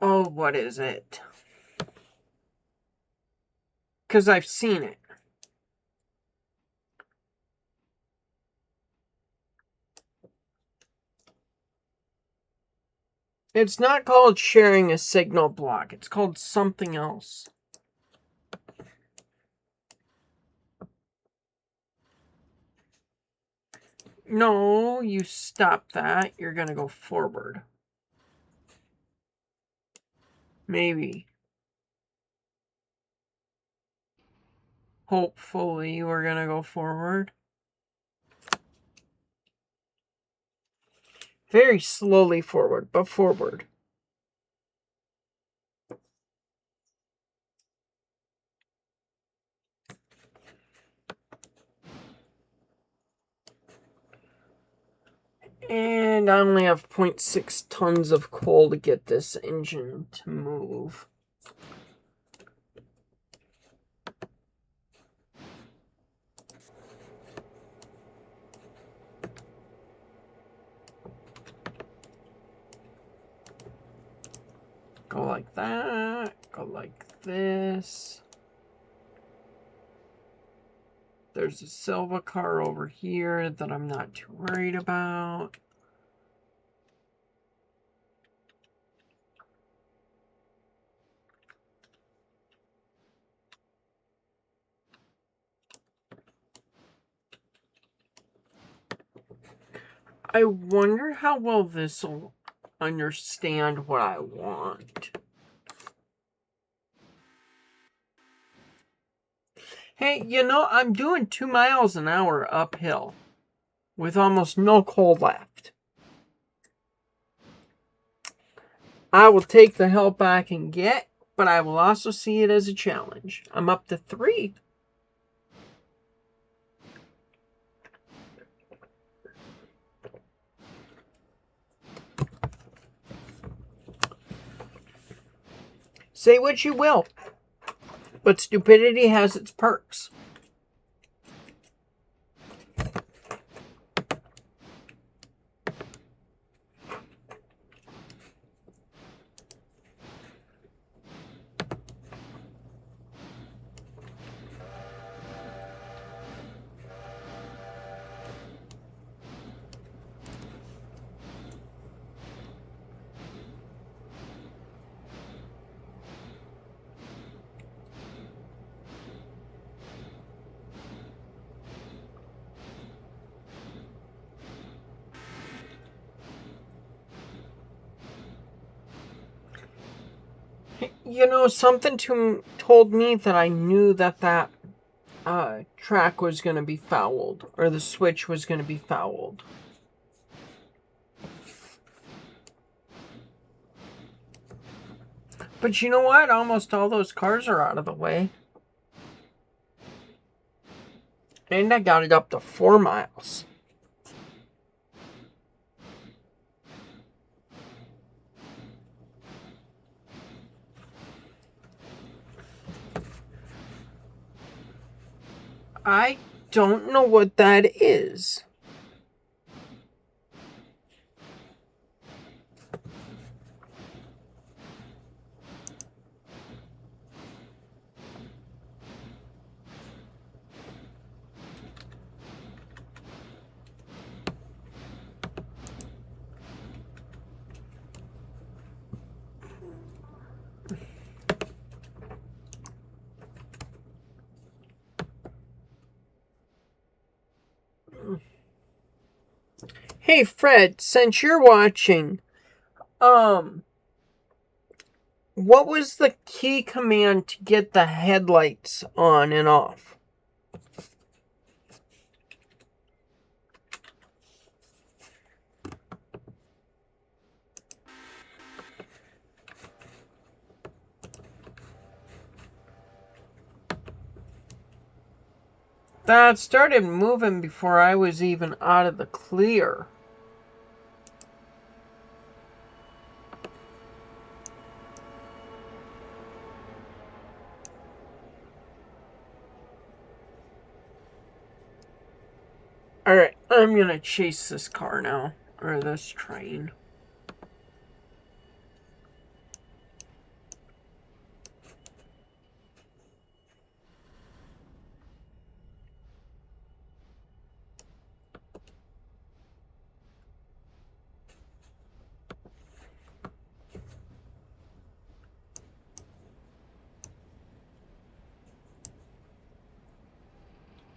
what is it? Because I've seen it. It's not called sharing a signal block. It's called something else. No, you stop that. You're going to go forward. Maybe. Hopefully, we're going to go forward. Very slowly forward, but forward. And I only have 0.6 tons of coal to get this engine to move. Go like that. Go like this. There's a Silva car over here that I'm not too worried about. I wonder how well this will understand what I want. Hey, you know, I'm doing 2 miles an hour uphill with almost no coal left. I will take the help I can get, but I will also see it as a challenge. I'm up to 3. Say what you will, but stupidity has its perks. You know, something told me that I knew that track was going to be fouled, or the switch was going to be fouled. But you know what? Almost all those cars are out of the way. And I got it up to 4 miles. I don't know what that is. Hey Fred, since you're watching, what was the key command to get the headlights on and off? That started moving before I was even out of the clear. Alright, I'm gonna chase this car now. Or this train.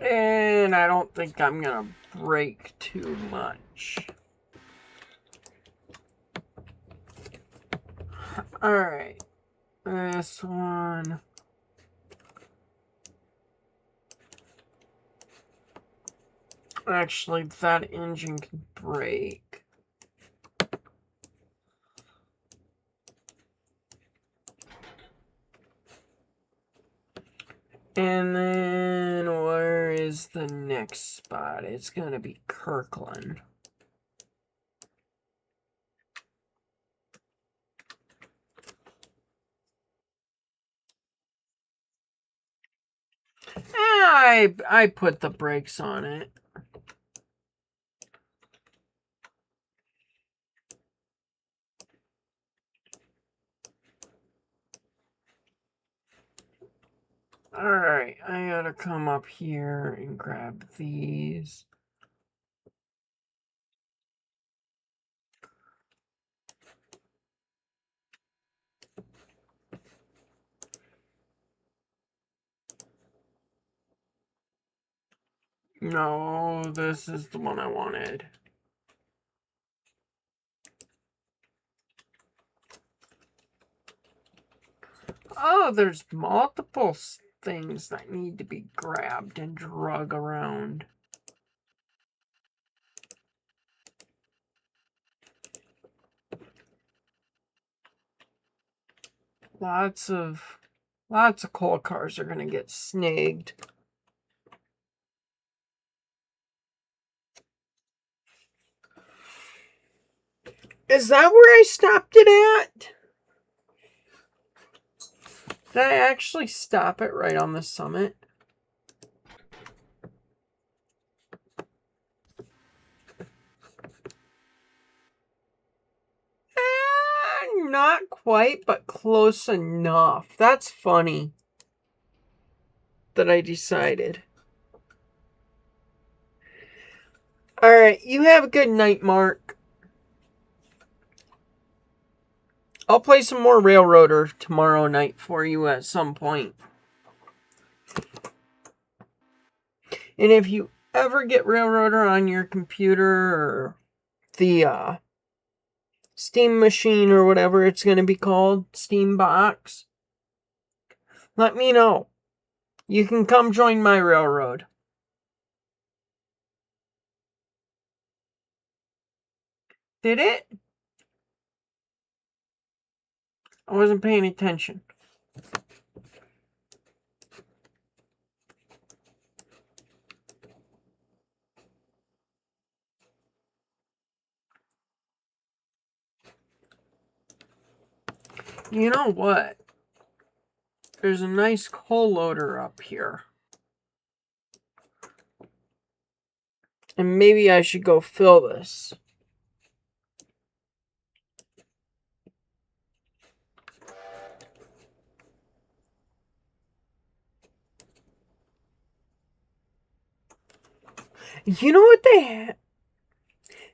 And I don't think I'm gonna brake too much. Alright. This one. Actually, that engine can brake. And then where is the next spot? It's gonna be Kirkland. I put the brakes on it. Alright, I gotta come up here and grab these. No, this is the one I wanted. Oh, there's multiple things that need to be grabbed and drug around. Lots of coal cars are gonna get snagged. Is that where I stopped it at? Did I actually stop it right on the summit? Not quite, but close enough. That's funny that I decided. Alright, you have a good night, Mark. I'll play some more Railroader tomorrow night for you at some point. And if you ever get Railroader on your computer or the Steam machine or whatever it's going to be called, Steam box, let me know. You can come join my railroad. Did it? I wasn't paying attention. You know what? There's a nice coal loader up here. And maybe I should go fill this. You know what they have?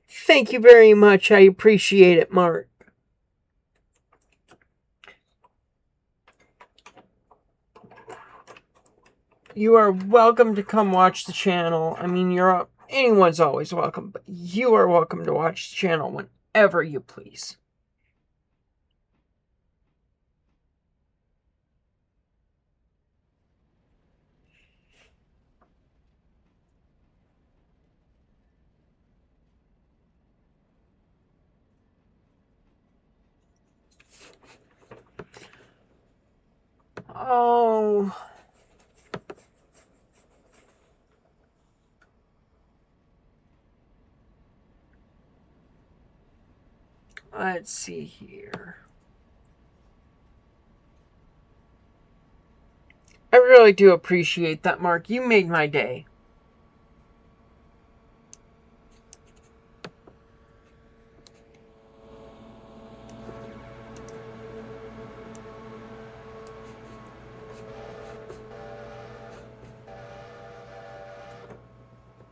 Thank you very much. I appreciate it, Mark. You are welcome to come watch the channel. I mean, anyone's always welcome, but you are welcome to watch the channel whenever you please. Oh. Let's see here. I really do appreciate that, Mark. You made my day.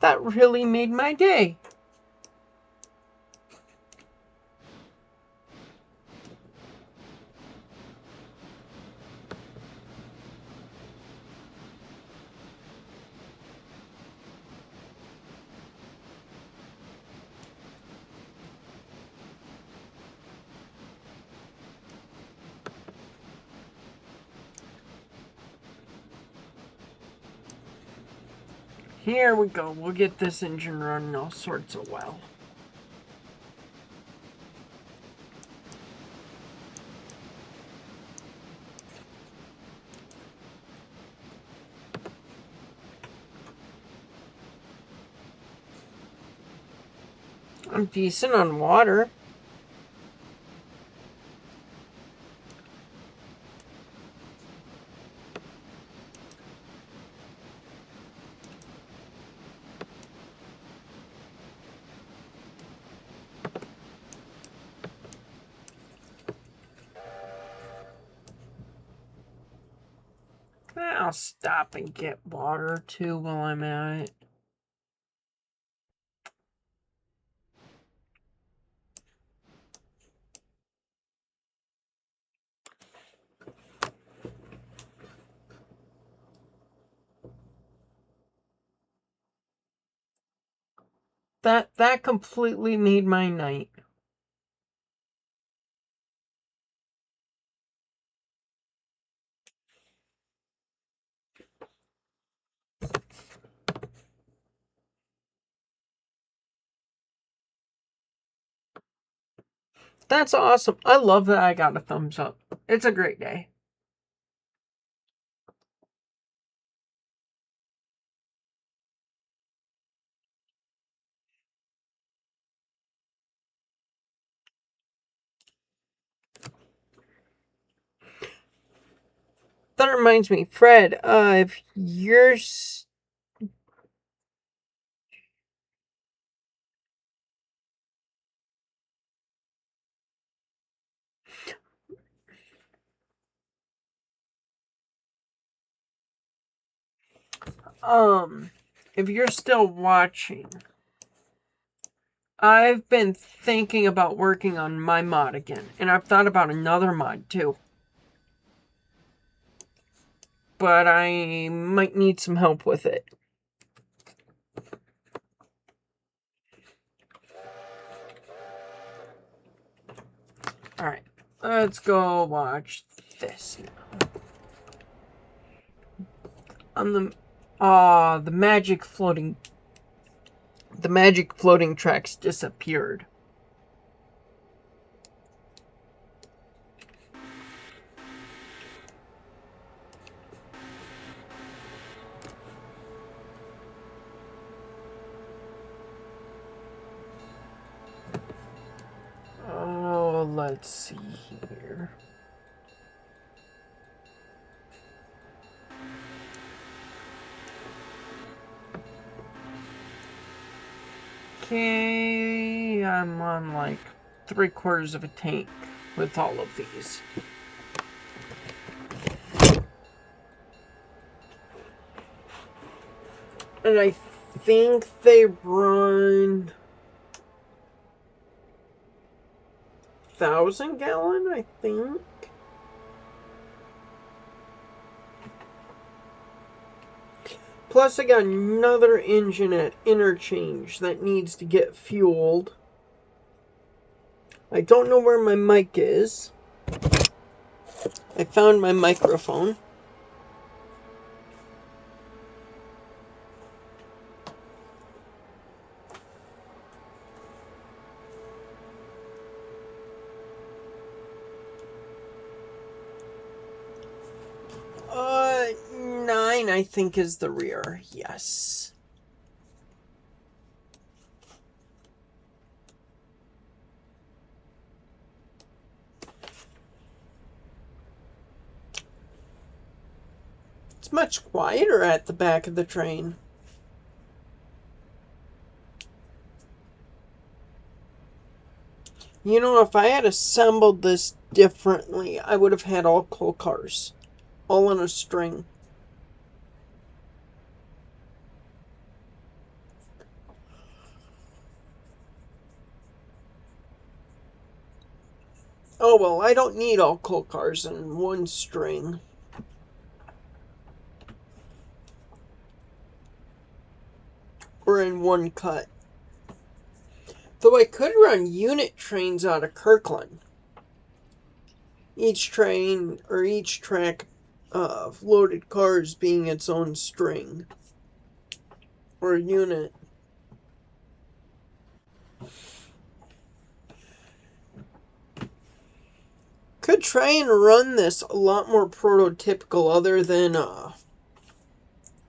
That really made my day. Here we go. We'll get this engine running all sorts of well. I'm decent on water. I'll stop and get water too while I'm at it. That completely made my night. That's awesome. I love that I got a thumbs up. It's a great day. That reminds me, Fred, if you're... if you're still watching, I've been thinking about working on my mod again, and I've thought about another mod too. But I might need some help with it. Alright, let's go watch this now. On the magic floating tracks disappeared. Oh, let's see here. Okay, I'm on like 3/4 of a tank with all of these. And I think they run 1,000-gallon, I think. Plus I got another engine at interchange that needs to get fueled. I don't know where my mic is. I found my microphone. Nine, I think, is the rear. Yes. It's much quieter at the back of the train. You know, if I had assembled this differently, I would have had all coal cars. All on a string. Oh well, I don't need all coal cars in one string. Or in one cut. Though I could run unit trains out of Kirkland. Each train or each track of loaded cars being its own string. Or unit. Could try and run this a lot more prototypical other than,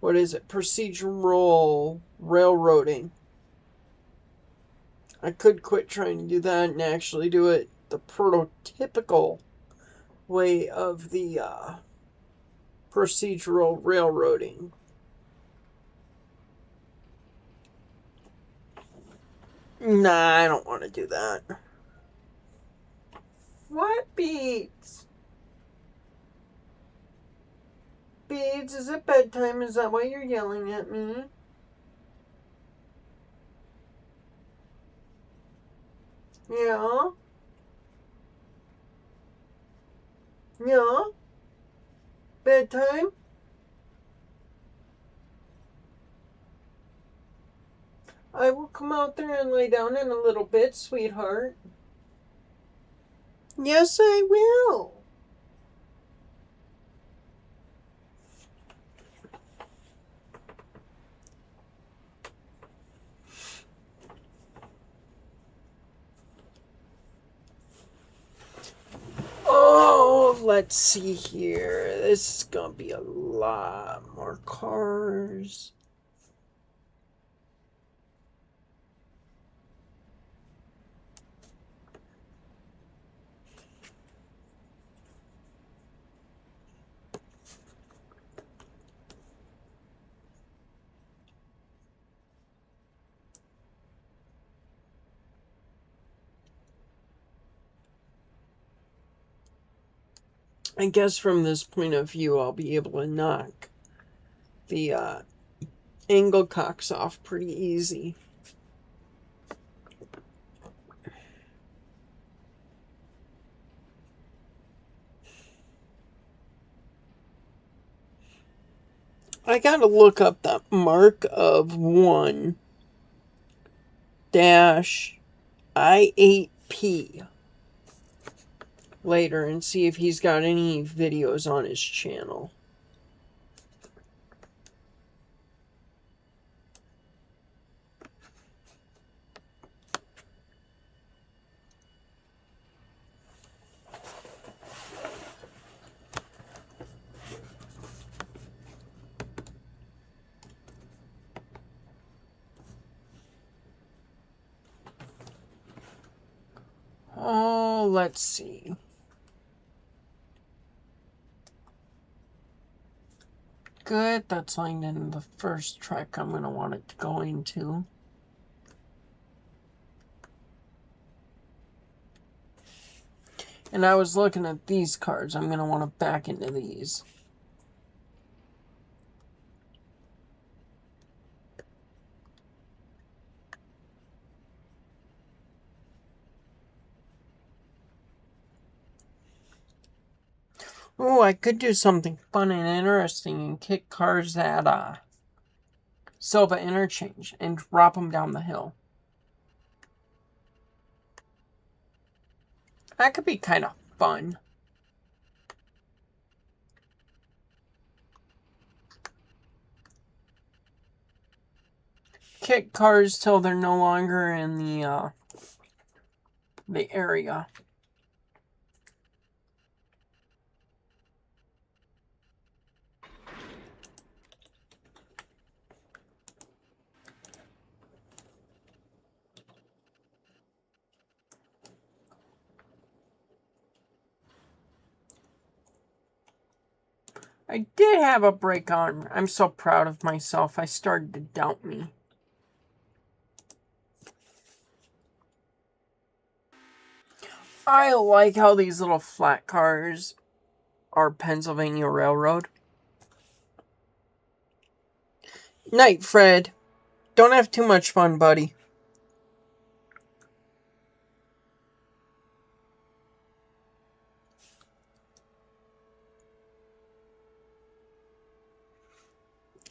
what is it? Procedural railroading. I could quit trying to do that and actually do it the prototypical way of the procedural railroading. Nah, I don't want to do that. What, Beads? Beads, is it bedtime? Is that why you're yelling at me? Yeah? Yeah? Bedtime? I will come out there and lay down in a little bit, sweetheart. Yes, I will. Oh, let's see here. This is gonna be a lot more cars. I guess from this point of view, I'll be able to knock the angle cocks off pretty easy. I gotta look up the Mark of 1 dash I8P later and see if he's got any videos on his channel. Oh, let's see. Good, that's lined in the first track I'm going to want it to go into. And I was looking at these cards. I'm going to want to back into these. Oh, I could do something fun and interesting and kick cars at Silva Interchange and drop them down the hill. That could be kind of fun. Kick cars till they're no longer in the area. I did have a brake on. I'm so proud of myself. I started to doubt me. I like how these little flat cars are Pennsylvania Railroad. Night, Fred. Don't have too much fun, buddy.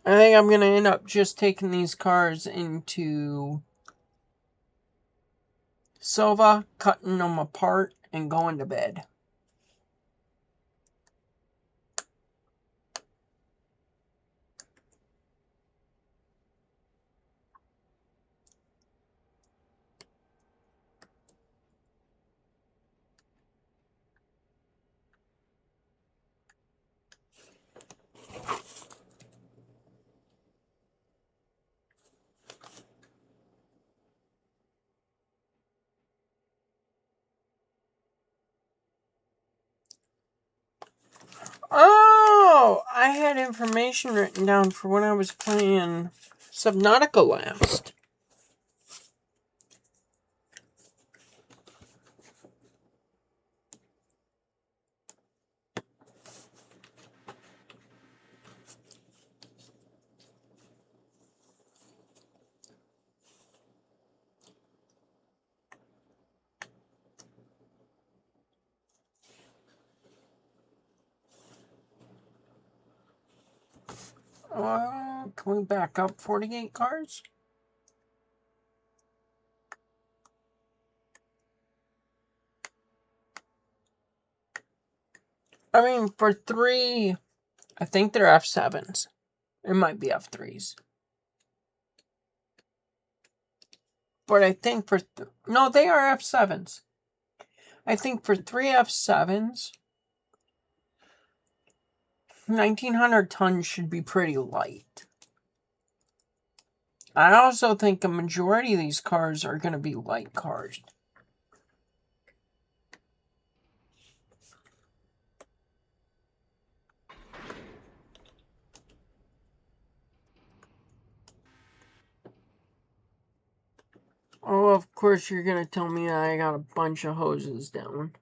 I think I'm going to end up just taking these cars into Silva, cutting them apart, and going to bed. Oh, I had information written down for when I was playing Subnautica last. Can we back up 48 cars? I mean, for 3, I think they're F7s. It might be F3s. But I think for... no, they are F7s. I think for 3 F7s, 1,900 tons should be pretty light. I also think a majority of these cars are going to be light cars. Oh, of course you're going to tell me I got a bunch of hoses down.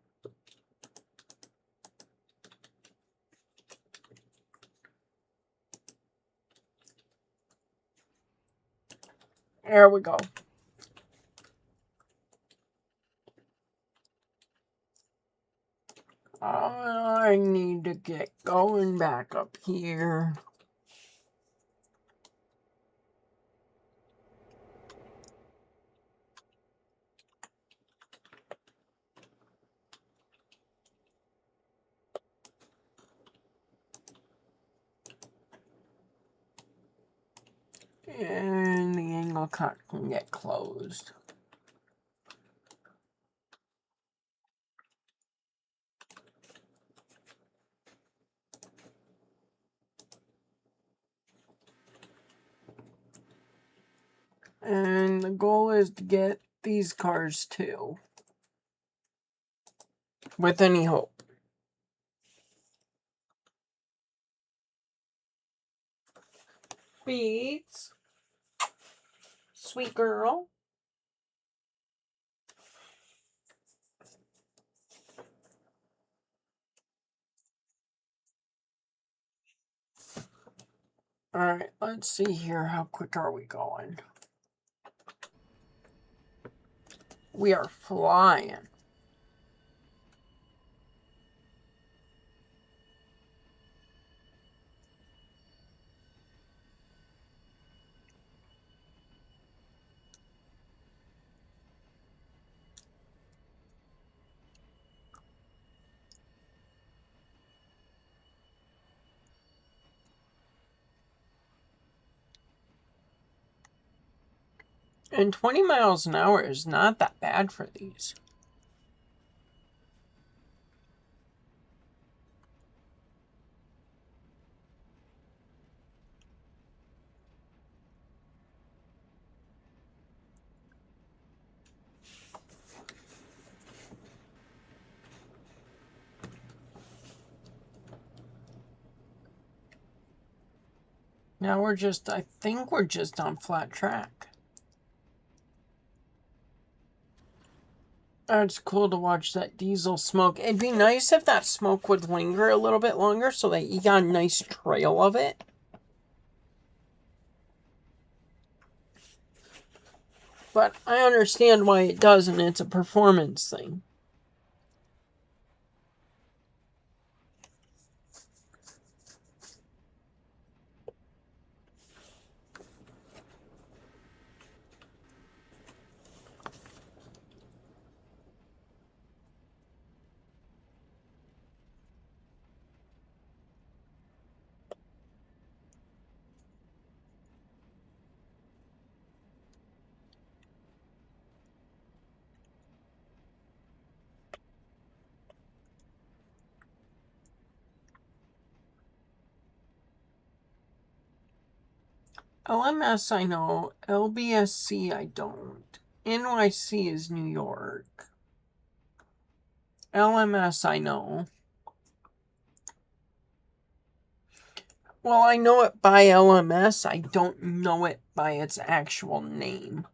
There we go. I need to get going back up here. And the angle cut can get closed. And the goal is to get these cars too. With any hope. Beats. Sweet girl. Alright, let's see here. How quick are we going? We are flying. And 20 miles an hour is not that bad for these. Now we're just, I think we're just on flat track. It's cool to watch that diesel smoke. It'd be nice if that smoke would linger a little bit longer so that you got a nice trail of it. But I understand why it doesn't. It's a performance thing. LMS I know, LBSC I don't. NYC is New York. LMS I know. Well, I know it by LMS. I don't know it by its actual name.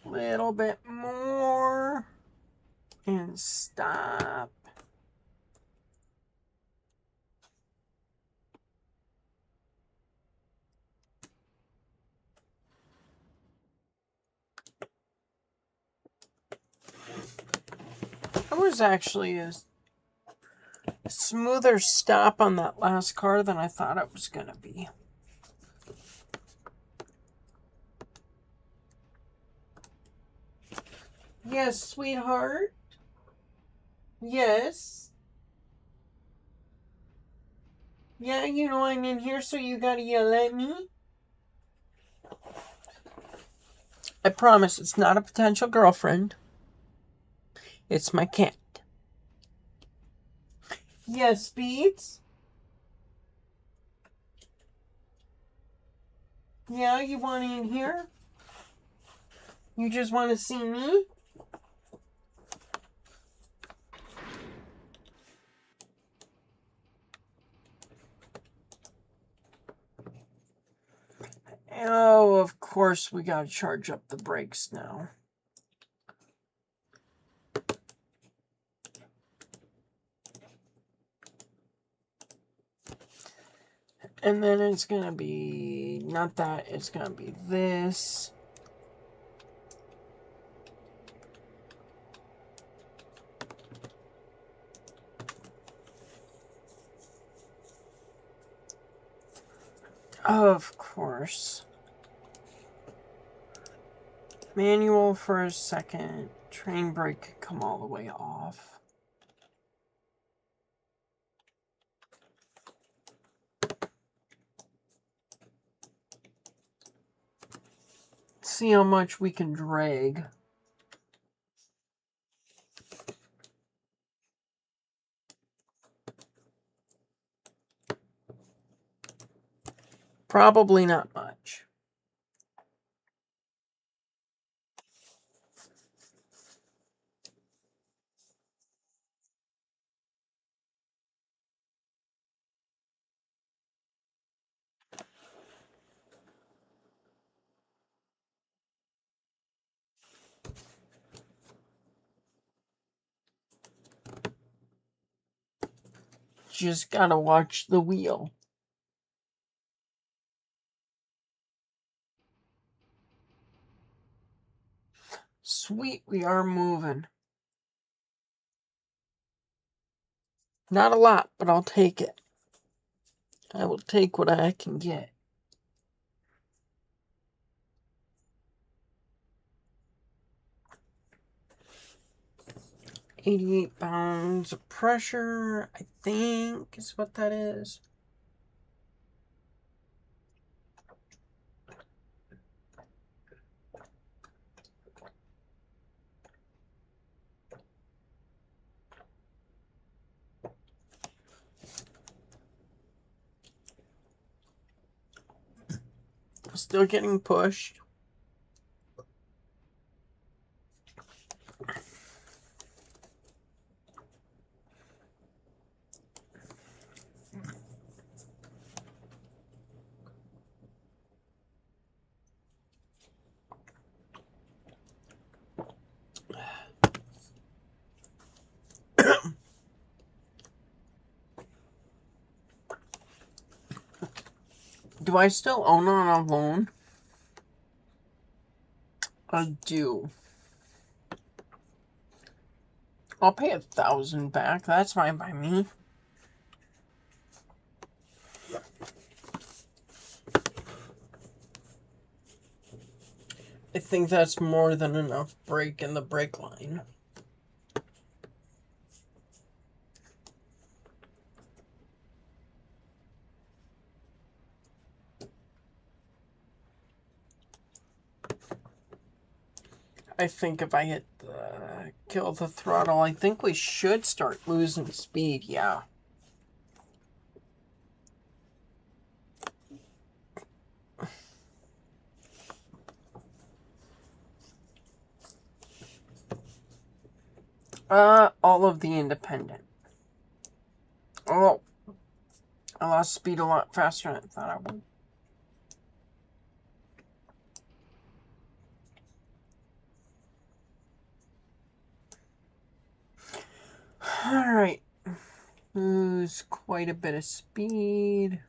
Little bit more. And stop. That was actually a smoother stop on that last car than I thought it was going to be. Yes, sweetheart. Yes. Yeah, you know I'm in here, so you gotta yell at me. I promise it's not a potential girlfriend. It's my cat. Yes, Beats? Yeah, you want in here? You just want to see me? Oh, of course we gotta charge up the brakes now. And then it's gonna be, not that, it's gonna be this. Of course. Manual for a second. Train brake could come all the way off. See how much we can drag. Probably not much. Just gotta watch the wheel. Sweet, we are moving. Not a lot, but I'll take it. I will take what I can get. £88 of pressure, I think, is what that is. Still getting pushed. Do I still own it on a loan? I do. I'll pay $1,000 back. That's fine by me. I think that's more than enough brake in the brake line. I think if I hit the kill the throttle, I think we should start losing speed, yeah. All of the independent. Oh, I lost speed a lot faster than I thought I would. Alright. Lose quite a bit of speed.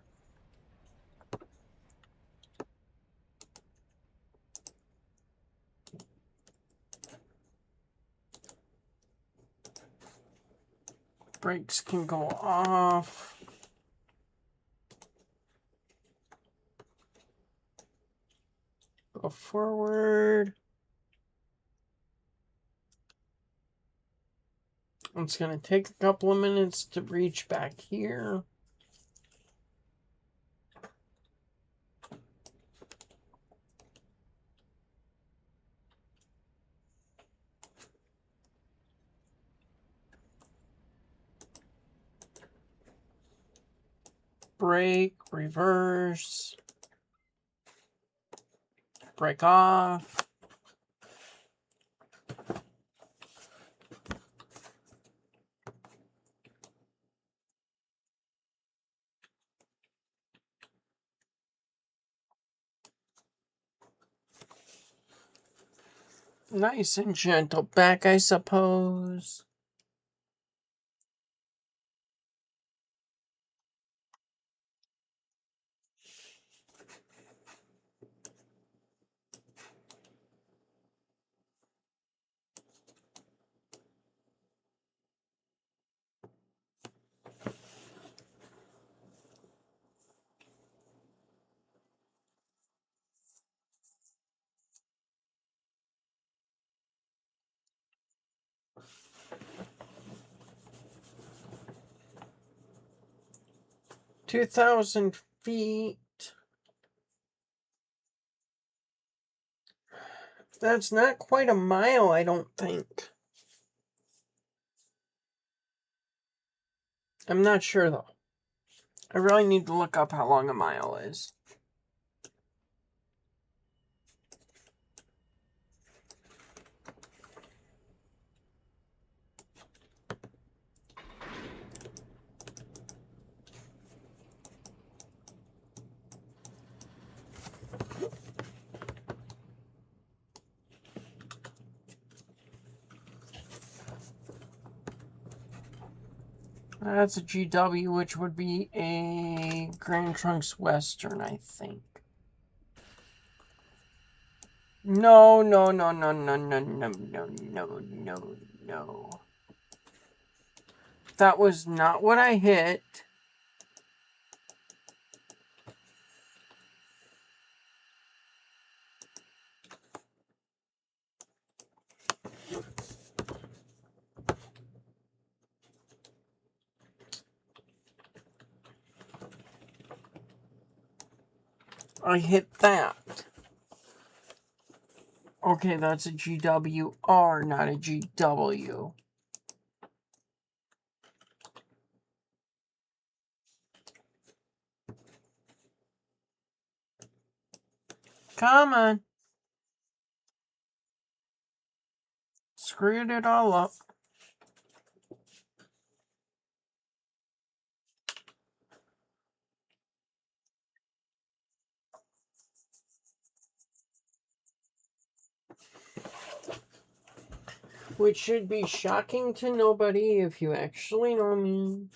Brakes can go off. Go forward. It's going to take a couple of minutes to reach back here. Brake, reverse, brake off. Nice and gentle back, I suppose. $2,000 feet. That's not quite a mile, I don't think. I'm not sure, though. I really need to look up how long a mile is. That's a GW, which would be a Grand Trunks Western, I think. No, no, no, no, no, no, no, no, no, no, no. That was not what I hit. I hit that. Okay, that's a GWR, not a GW. Come on. Screwed it all up. Which should be shocking to nobody if you actually know me.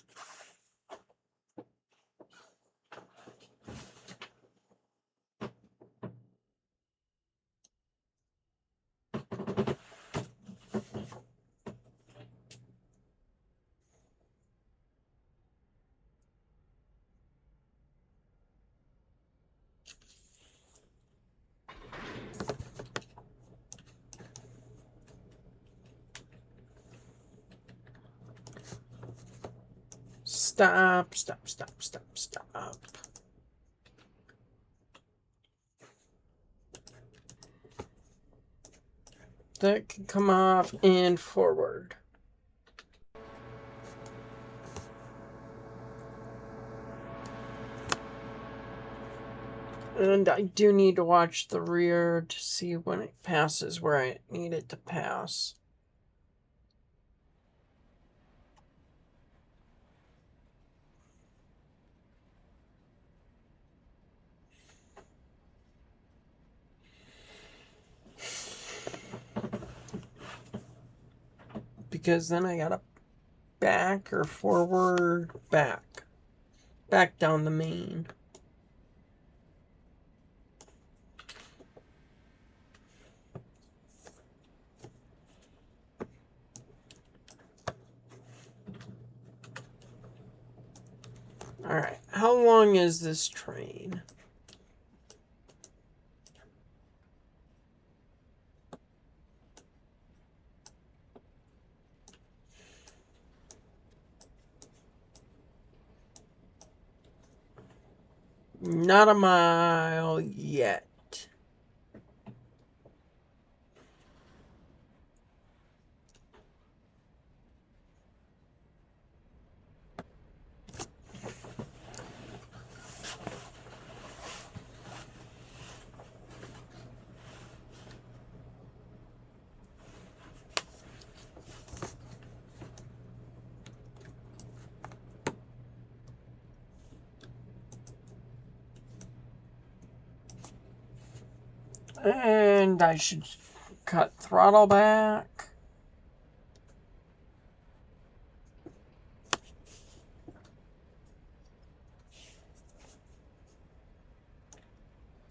Stop, stop, stop, stop, stop. That can come off and forward. And I do need to watch the rear to see when it passes where I need it to pass. Because then I gotta back or forward, back. Back down the main. Alright, how long is this train? Not a mile yet. And I should cut throttle back.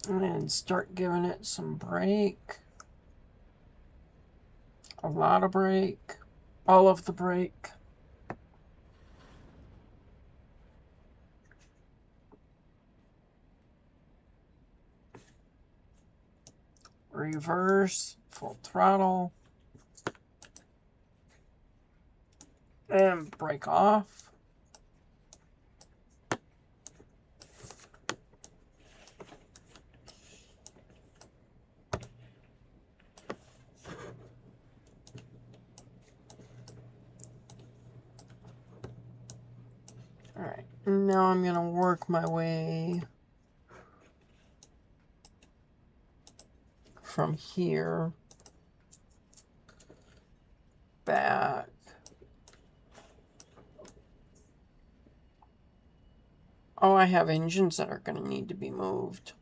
And start giving it some brake. A lot of brake. All of the brake. Reverse, full throttle. And brake off. Alright, now I'm going to work my way from here back. Oh, I have engines that are going to need to be moved.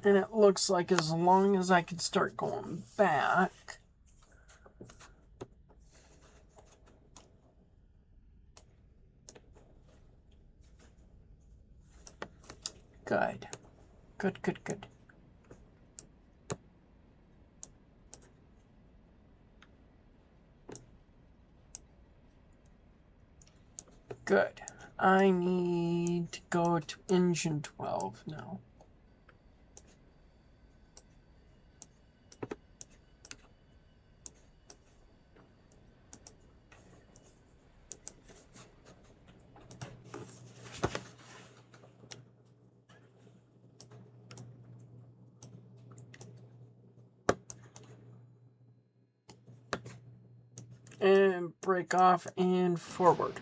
And it looks like as long as I can start going back, good. Good, good, good. Good. I need to go to engine 12 now. And break off and forward.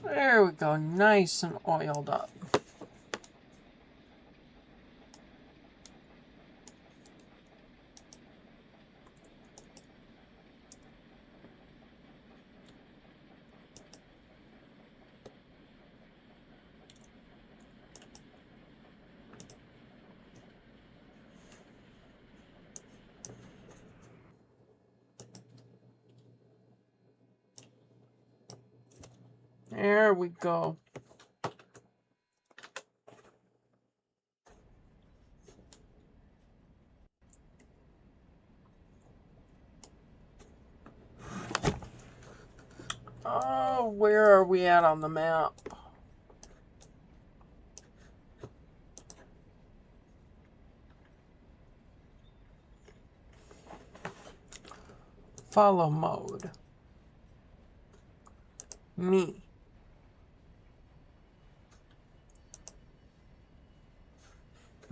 There we go, nice and oiled up. There we go. Oh, where are we at on the map? Follow mode. Me.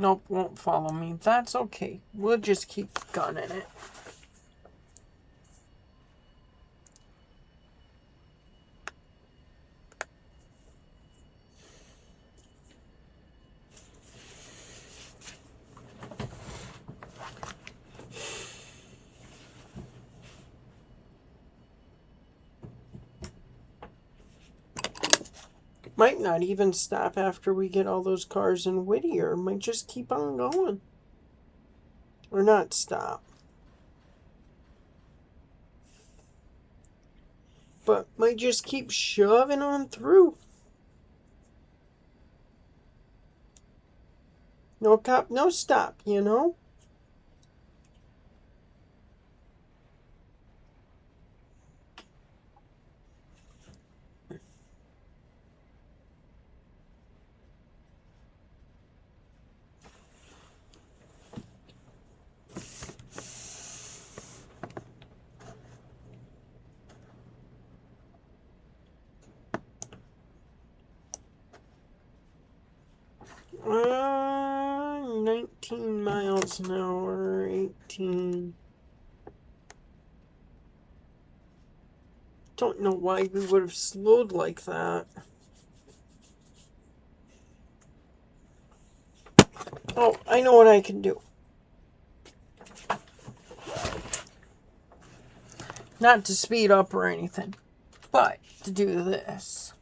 Nope, won't follow me. That's okay. We'll just keep gunning it. Might not even stop after we get all those cars in Whittier. Might just keep on going. Or not stop. But might just keep shoving on through. No cop, no stop, you know? Uh, 19 miles an hour, 18. Don't know why we would have slowed like that. Oh, I know what I can do. Not to speed up or anything, but to do this.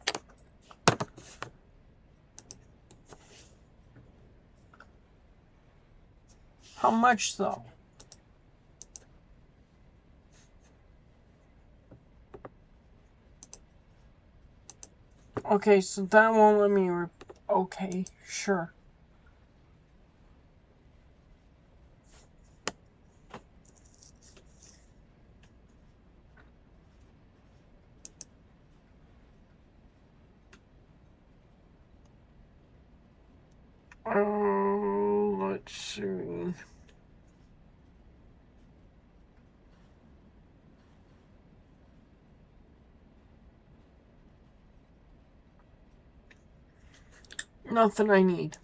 How much though? Okay, so that won't let me. Okay, sure. Oh, let's see. Nothing I need.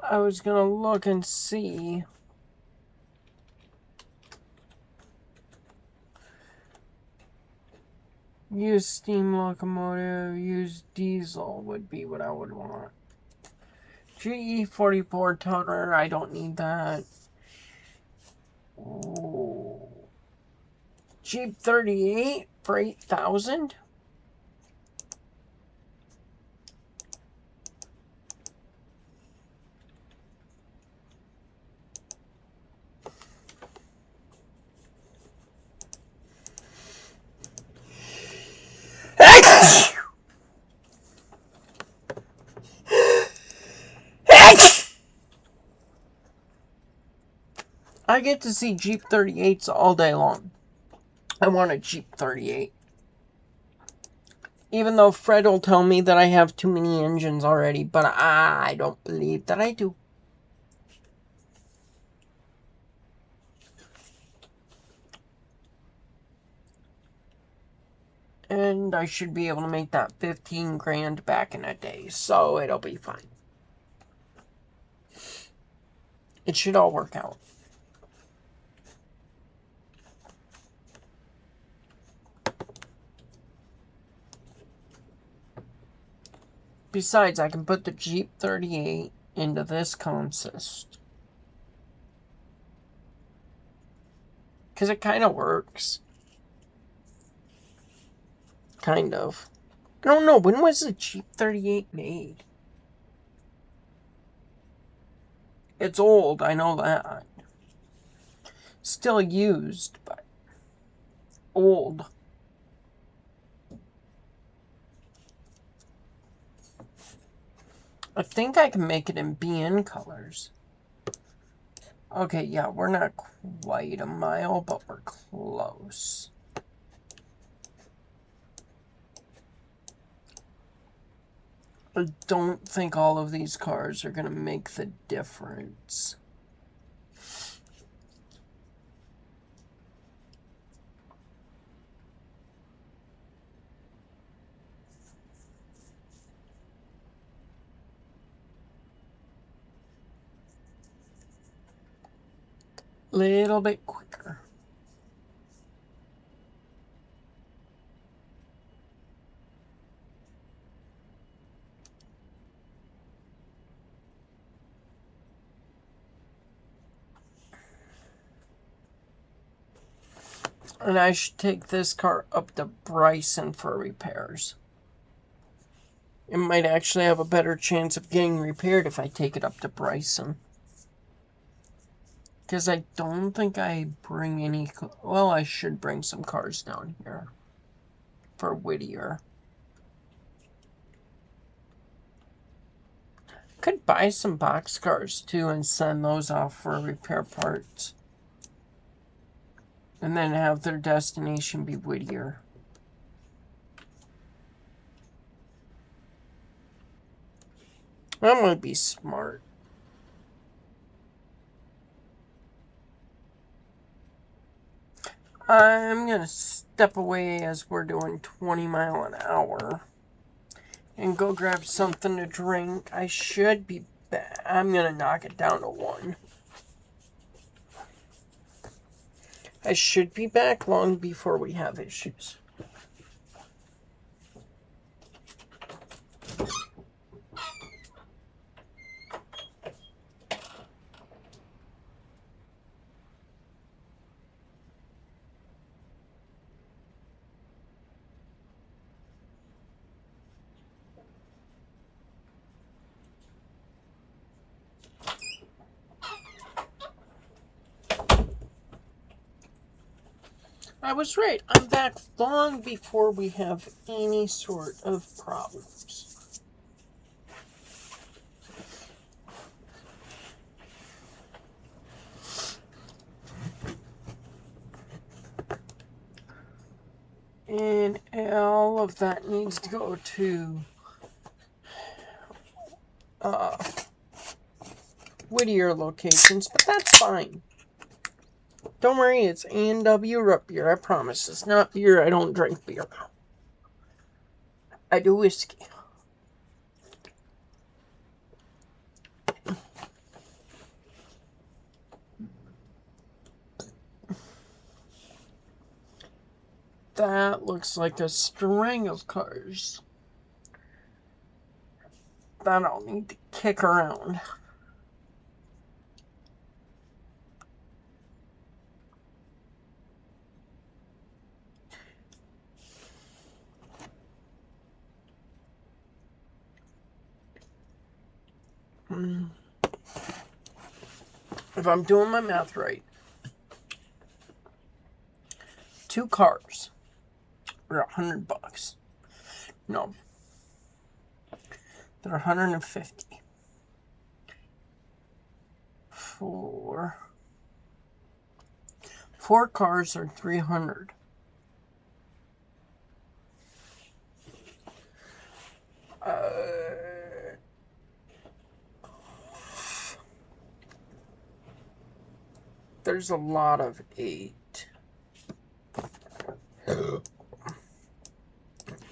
I was gonna look and see. Use steam locomotive, use diesel would be what I would want. GE 44 tonner, I don't need that. Ooh. Jeep 38 for 8,000? I get to see Jeep 38s all day long. I want a Jeep 38. Even though Fred will tell me that I have too many engines already, but I don't believe that I do. And I should be able to make that 15 grand back in a day, so it'll be fine. It should all work out. Besides, I can put the Jeep 38 into this consist. Because it kind of works. Kind of. I don't know, when was the Jeep 38 made? It's old, I know that. Still used, but old. I think I can make it in BN colors. Okay, yeah, we're not quite a mile, but we're close. I don't think all of these cars are going to make the difference. Little bit quicker. And I should take this car up to Bryson for repairs. It might actually have a better chance of getting repaired if I take it up to Bryson. Because I don't think I bring any... Well, I should bring some cars down here for Whittier. Could buy some box cars too and send those off for repair parts. And then have their destination be Whittier. That might be smart. I'm going to step away as we're doing 20 mile an hour. And go grab something to drink. I should be back. I'm going to knock it down to 1. I should be back long before we have issues. I was right. I'm back long before we have any sort of problems. In ALCo all of that needs to go to Whittier locations, but that's fine. Don't worry, it's A&W root beer, I promise. It's not beer, I don't drink beer. I do whiskey. That looks like a string of cars that I'll need to kick around. If I'm doing my math right, 2 cars are $100. No, they're 150. 4 cars are 300. There's a lot of 8.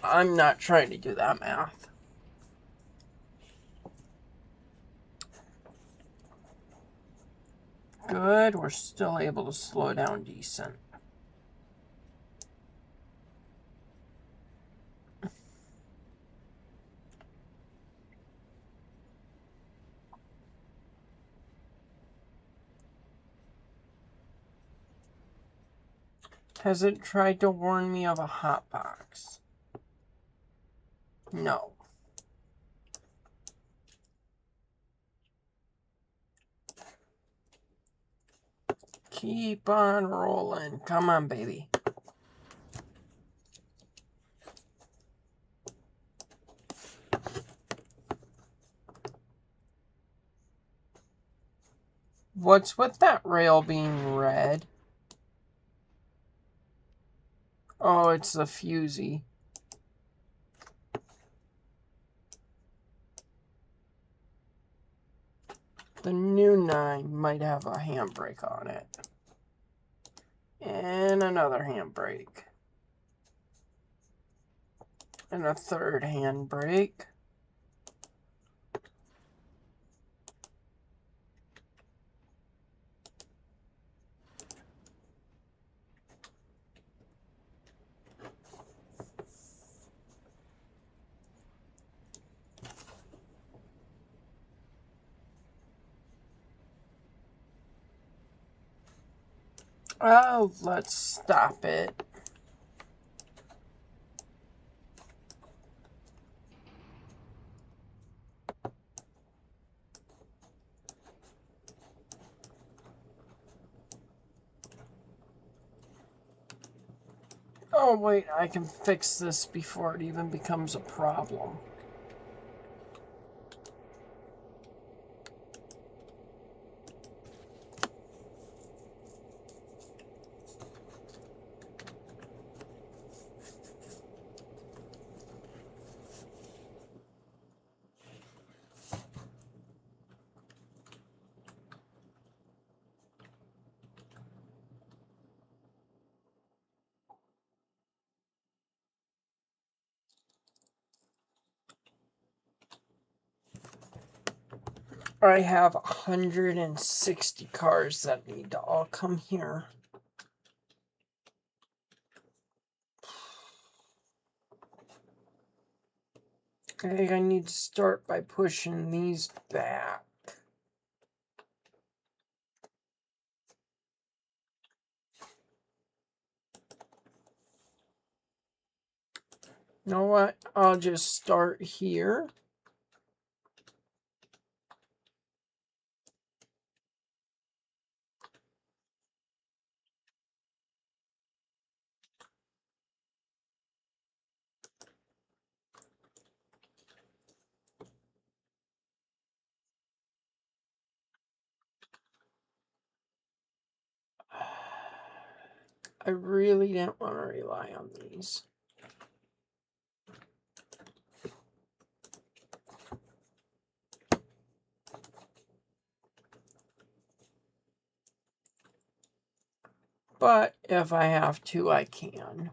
I'm not trying to do that math. Good, we're still able to slow down decent. Has it tried to warn me of a hot box? No. Keep on rolling. Come on, baby. What's with that rail being red? Oh, it's the fusee. The new 9 might have a handbrake on it. And another handbrake. And a third handbrake. Oh, let's stop it. Oh, wait, I can fix this before it even becomes a problem. I have 160 cars that need to all come here. I think I need to start by pushing these back. You know what? I'll just start here. I really didn't want to rely on these. But if I have to, I can.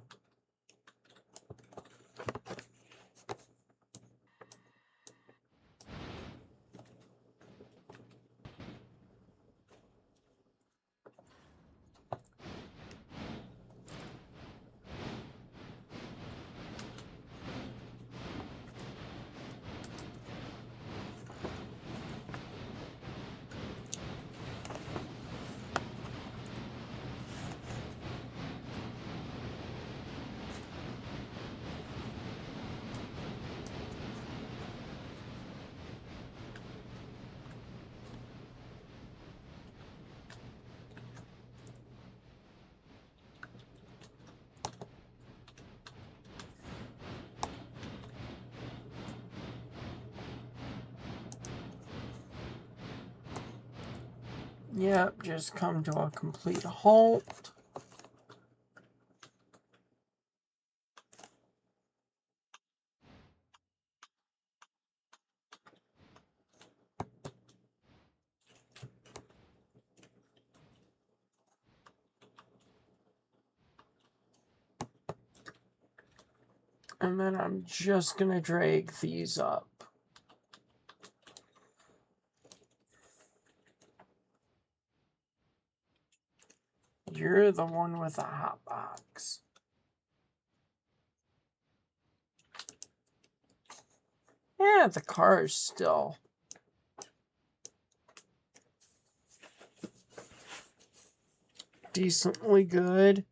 Yep, just come to a complete halt. And then I'm just going to drag these up. You're the one with a hot box. Yeah, the car is still decently good.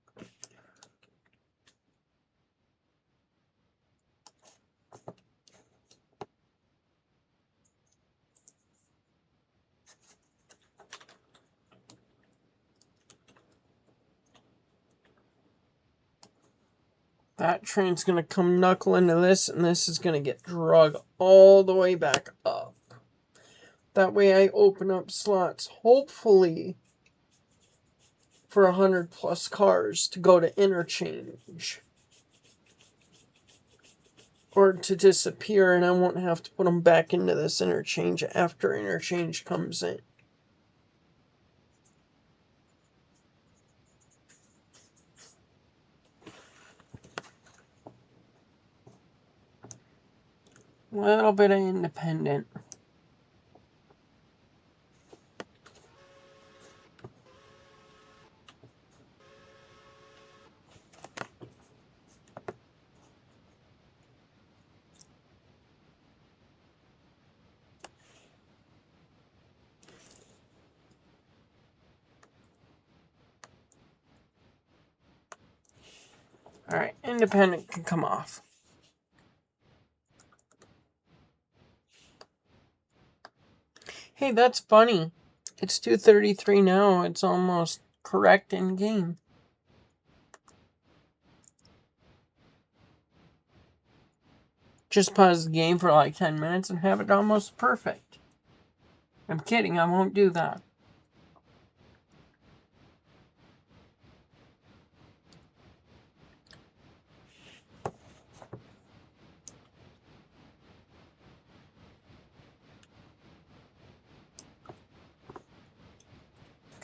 That train's going to come knuckle into this, and this is going to get drug all the way back up. That way I open up slots, hopefully, for 100 plus cars to go to interchange. Or to disappear, and I won't have to put them back into this interchange after interchange comes in. A little bit of independent. Alright, independent can come off. Hey, that's funny. It's 2:33 now. It's almost correct in game. Just pause the game for like 10 minutes and have it almost perfect. I'm kidding, I won't do that.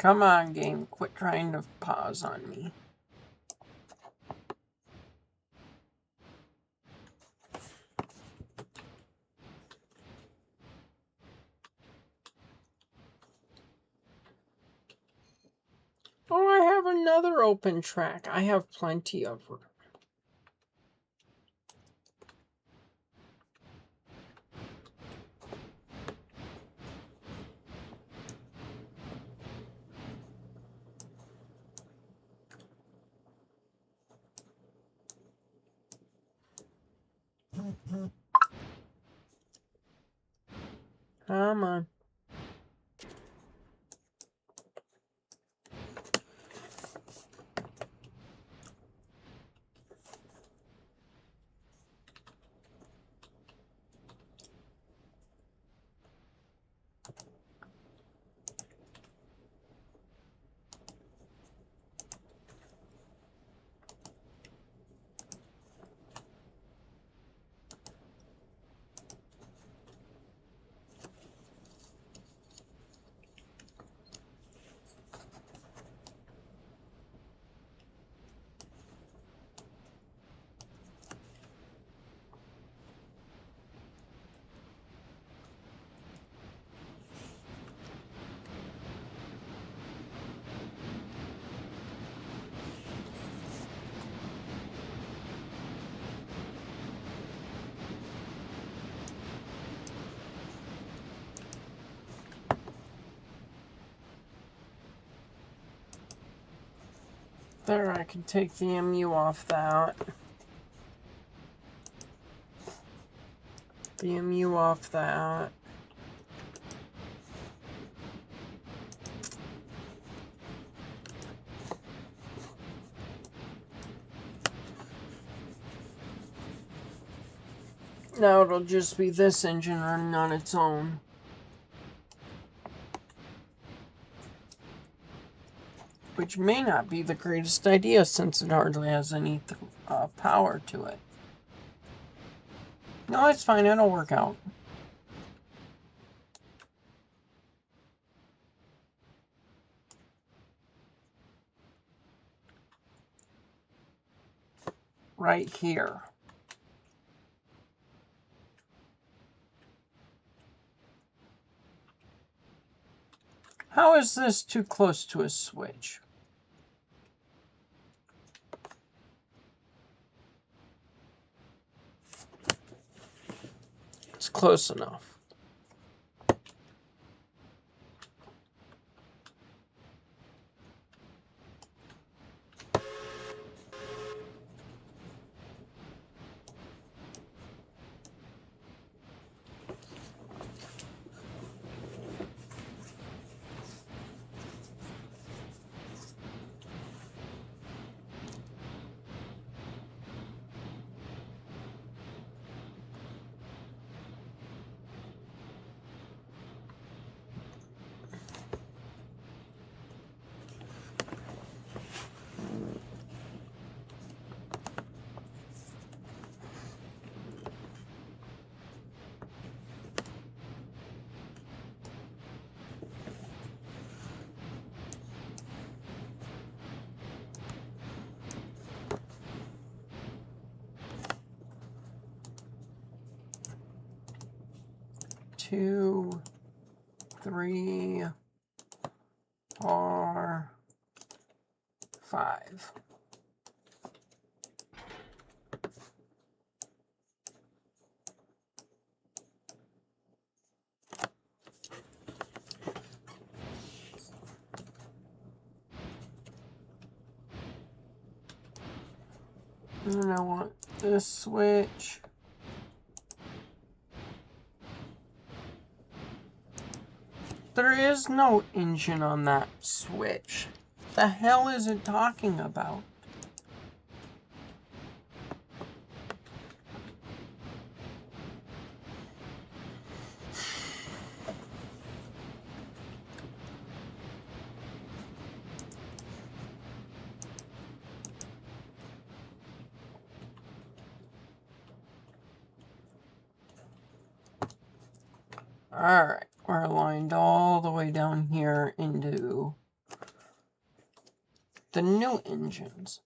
Come on, game. Quit trying to pause on me. Oh, I have another open track. I have plenty of room. Come on. There, I can take the MU off that. The MU off that. Now it'll just be this engine running on its own. Which may not be the greatest idea since it hardly has any power to it. No, it's fine. It'll work out. Right here. How is this too close to a switch? It's close enough. Two, 3, 4, 5. And I want this switch. There is no engine on that switch. The hell is it talking about? Alright, we're aligned all the way down here into the new engines.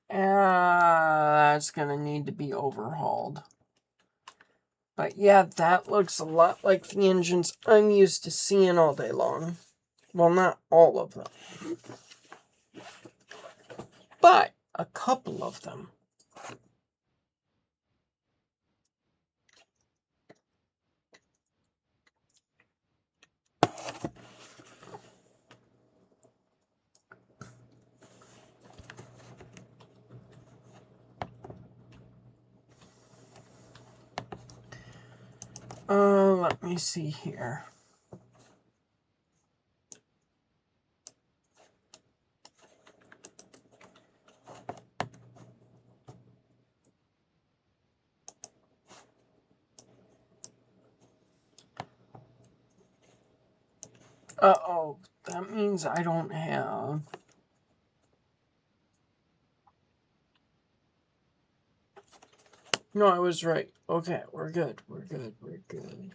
That's gonna need to be overhauled. But yeah, that looks a lot like the engines I'm used to seeing all day long. Well, not all of them, but a couple of them. Let me see here. Uh-oh, that means I don't have... No, I was right. Okay, we're good, we're good, we're good.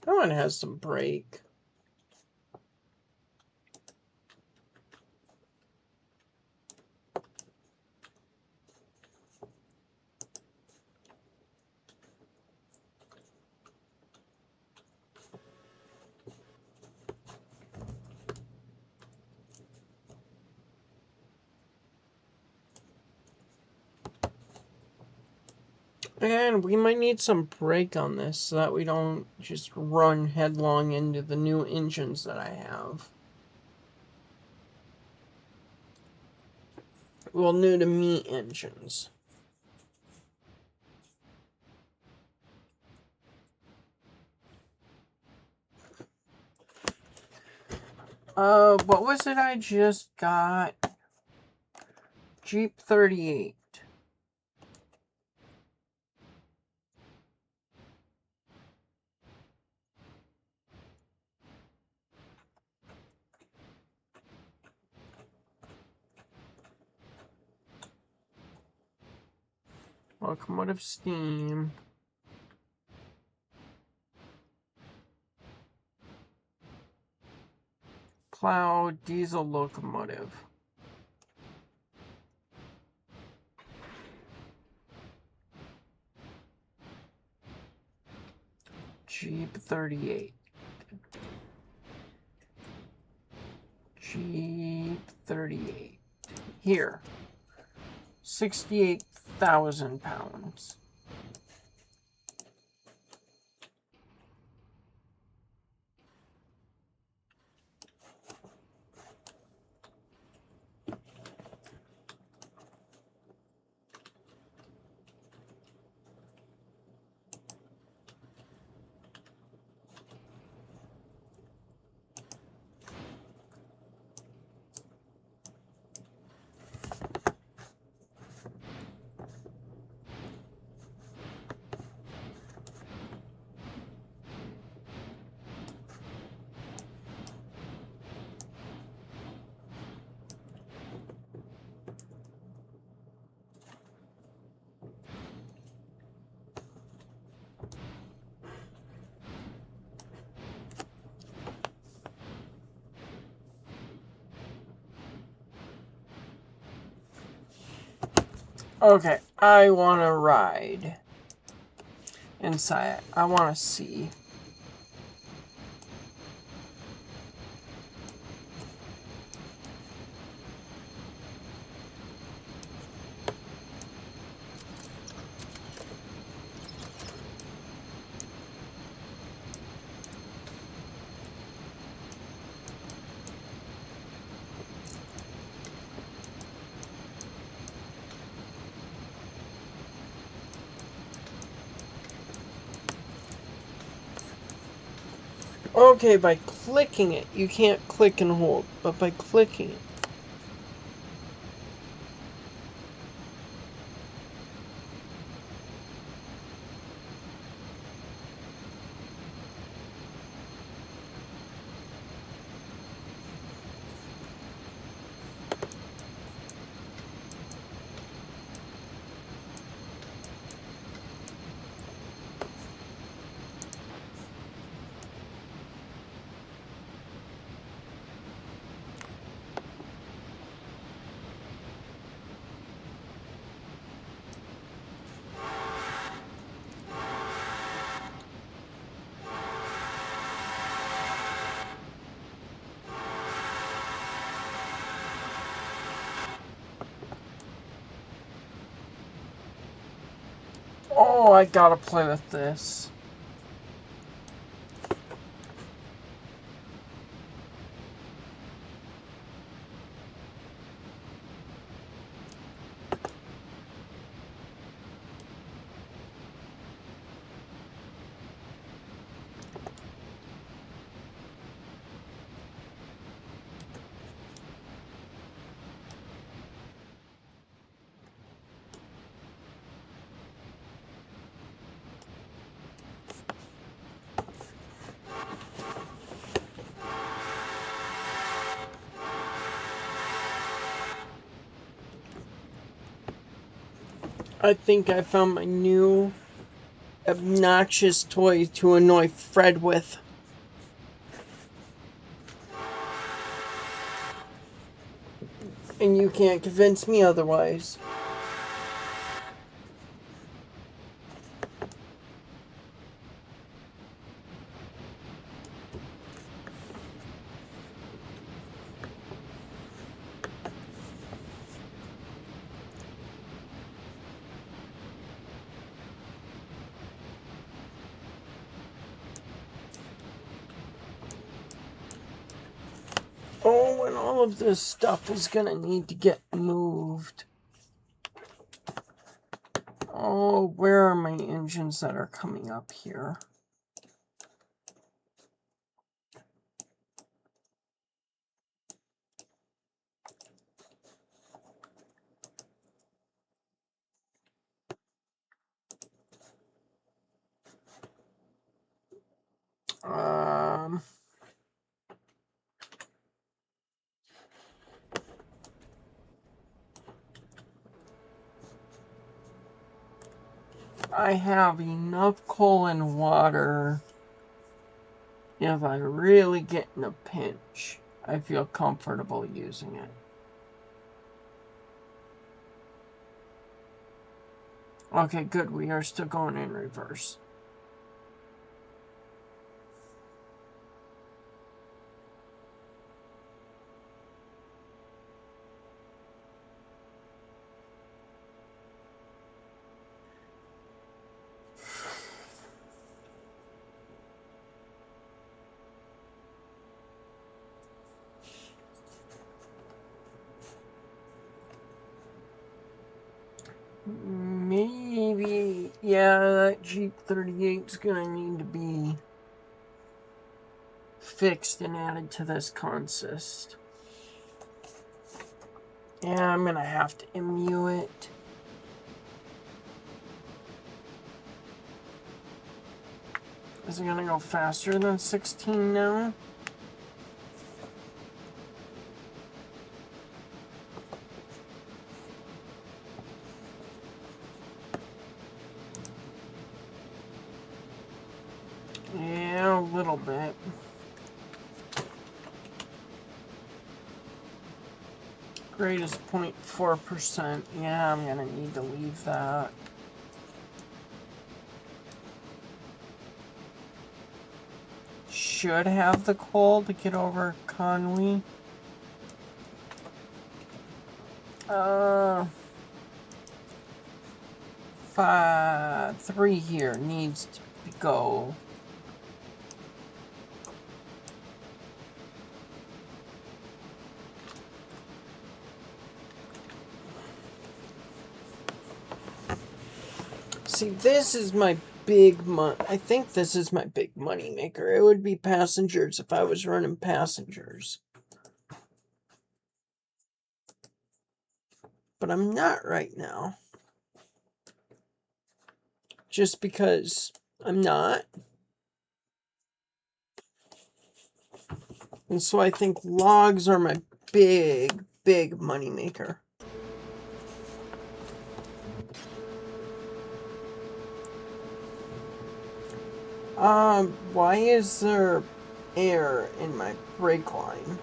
That one has some brake. And we might need some brake on this so that we don't just run headlong into the new engines that I have. Well, new to me engines. What was it I just got? Jeep 38. Locomotive steam. Plow diesel locomotive. Jeep 38. Jeep 38. Here. 68,000 pounds. Okay, I want to ride inside. I want to see. Okay, by clicking it, you can't click and hold, but by clicking it. Oh, I gotta play with this. I think I found my new obnoxious toy to annoy Fred with. And you can't convince me otherwise. Oh, and all of this stuff is going to need to get moved. Oh, where are my engines that are coming up here? I have enough coal and water. If I really get in a pinch, I feel comfortable using it. Okay, good. We are still going in reverse. Maybe, yeah, that Jeep 38 is going to need to be fixed and added to this consist. Yeah, I'm going to have to MU it. Is it going to go faster than 16 now? Yeah, a little bit. Grade is 0.4%. Yeah, I'm going to need to leave that. Should have the coal to get over Conway. 3 here needs to go. See, this is my big money. I think this is my big money maker. It would be passengers if I was running passengers. But I'm not right now. Just because I'm not. And so I think logs are my big, big money maker. Why is there air in my brake line?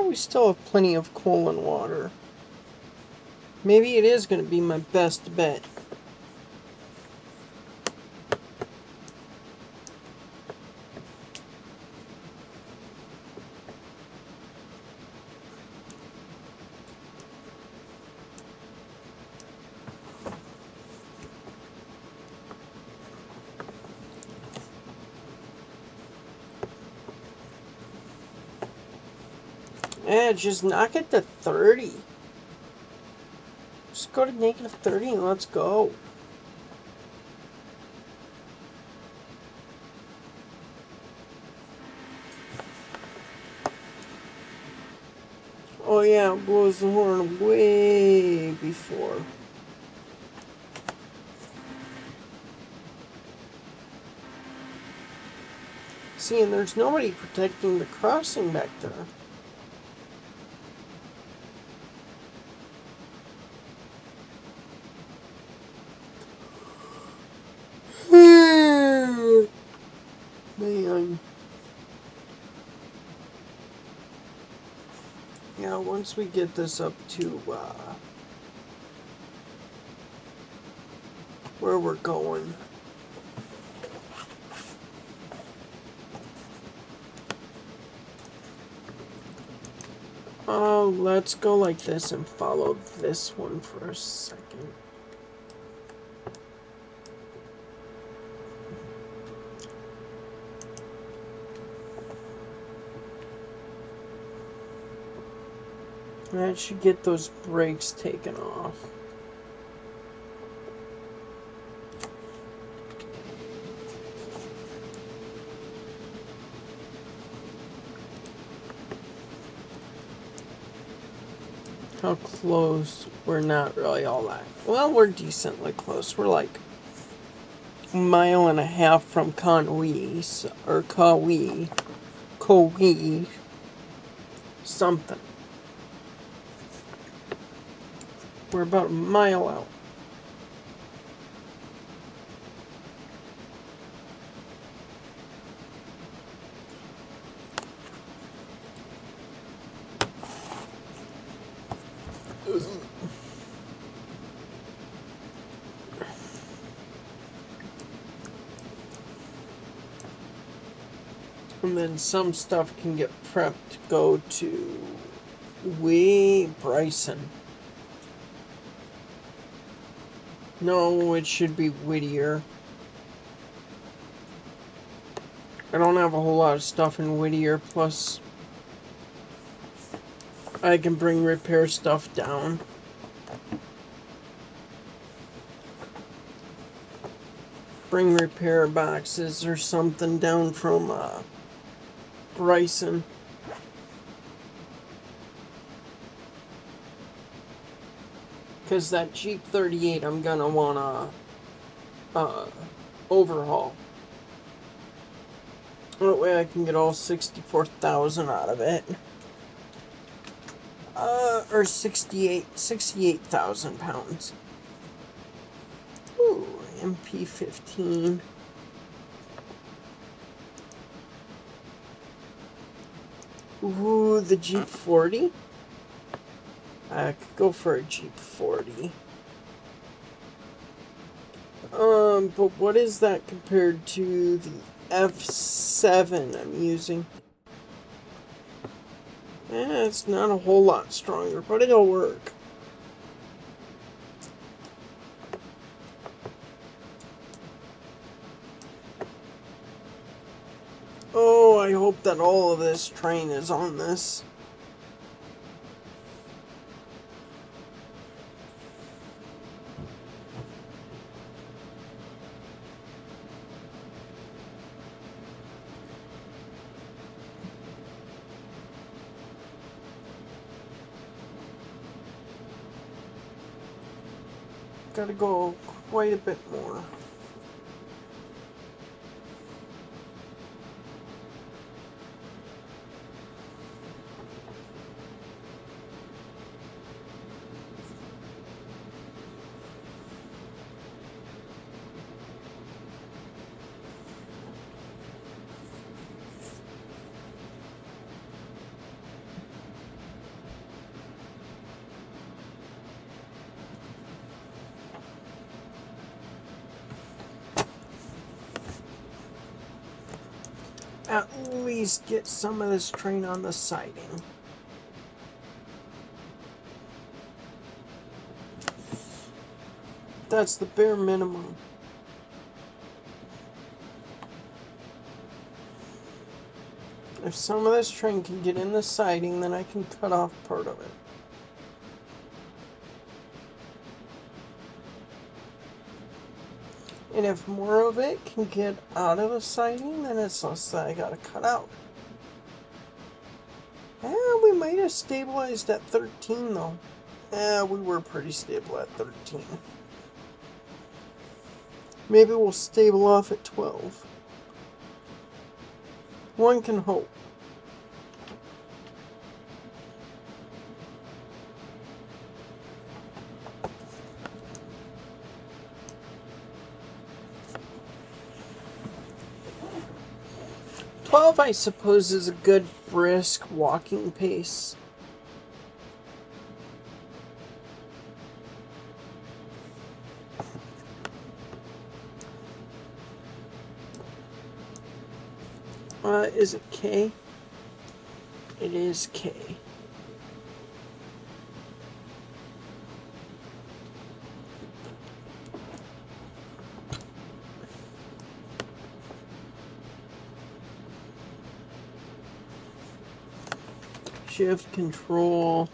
We still have plenty of coal and water. Maybe it is going to be my best bet. Yeah, just knock it to 30. Just go to negative 30 and let's go. Oh yeah, it blows the horn way before. See, and there's nobody protecting the crossing back there. Yeah, once we get this up to where we're going. Oh, let's go like this and follow this one for a second. That should get those brakes taken off. How close? We're not really all that. Well, we're decently close. We're like a mile and a half from Kauai, or Kauai, something. We're about a mile out. And then some stuff can get prepped to go to Bryson. No, it should be Whittier. I don't have a whole lot of stuff in Whittier, plus I can bring repair stuff down. Bring repair boxes or something down from Bryson. Because that Jeep 38 I'm gonna wanna overhaul. That way I can get all 64,000 out of it. Or 68,000 pounds. Ooh, MP15. Ooh, the Jeep 40. I could go for a Jeep 40. But what is that compared to the F7 I'm using? It's not a whole lot stronger, but it'll work. Oh, I hope that all of this train is on this. Gotta go quite a bit more. At least get some of this train on the siding. That's the bare minimum. If some of this train can get in the siding, then I can cut off part of it. And if more of it can get out of the siding, then it's less that I gotta cut out. We might have stabilized at 13 though. We were pretty stable at 13. Maybe we'll stable off at 12. One can hope. I suppose is a good brisk walking pace. Is it K? It is K. Shift, control.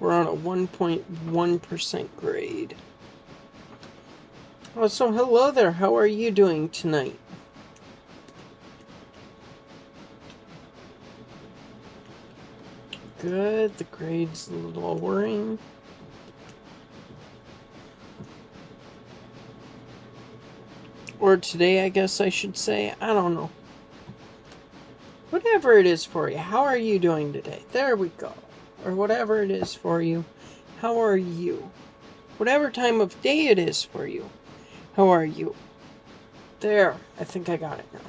We're on a 1.1% grade. Oh, so hello there. How are you doing tonight? Good. The grade's lowering. Or today, I guess I should say. I don't know. Whatever it is for you. How are you doing today? There we go. Or whatever it is for you. How are you? Whatever time of day it is for you. How are you? There. I think I got it now.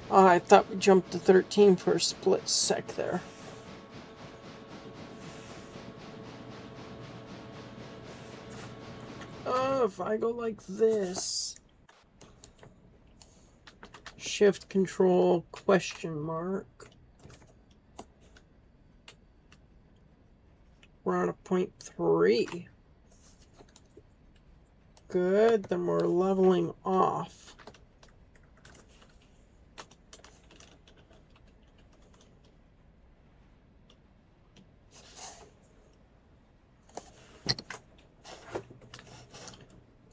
Oh, I thought we jumped to 13 for a split sec there. Oh, if I go like this. Shift, control, question mark. We're on a 0.3. Good, then we're leveling off.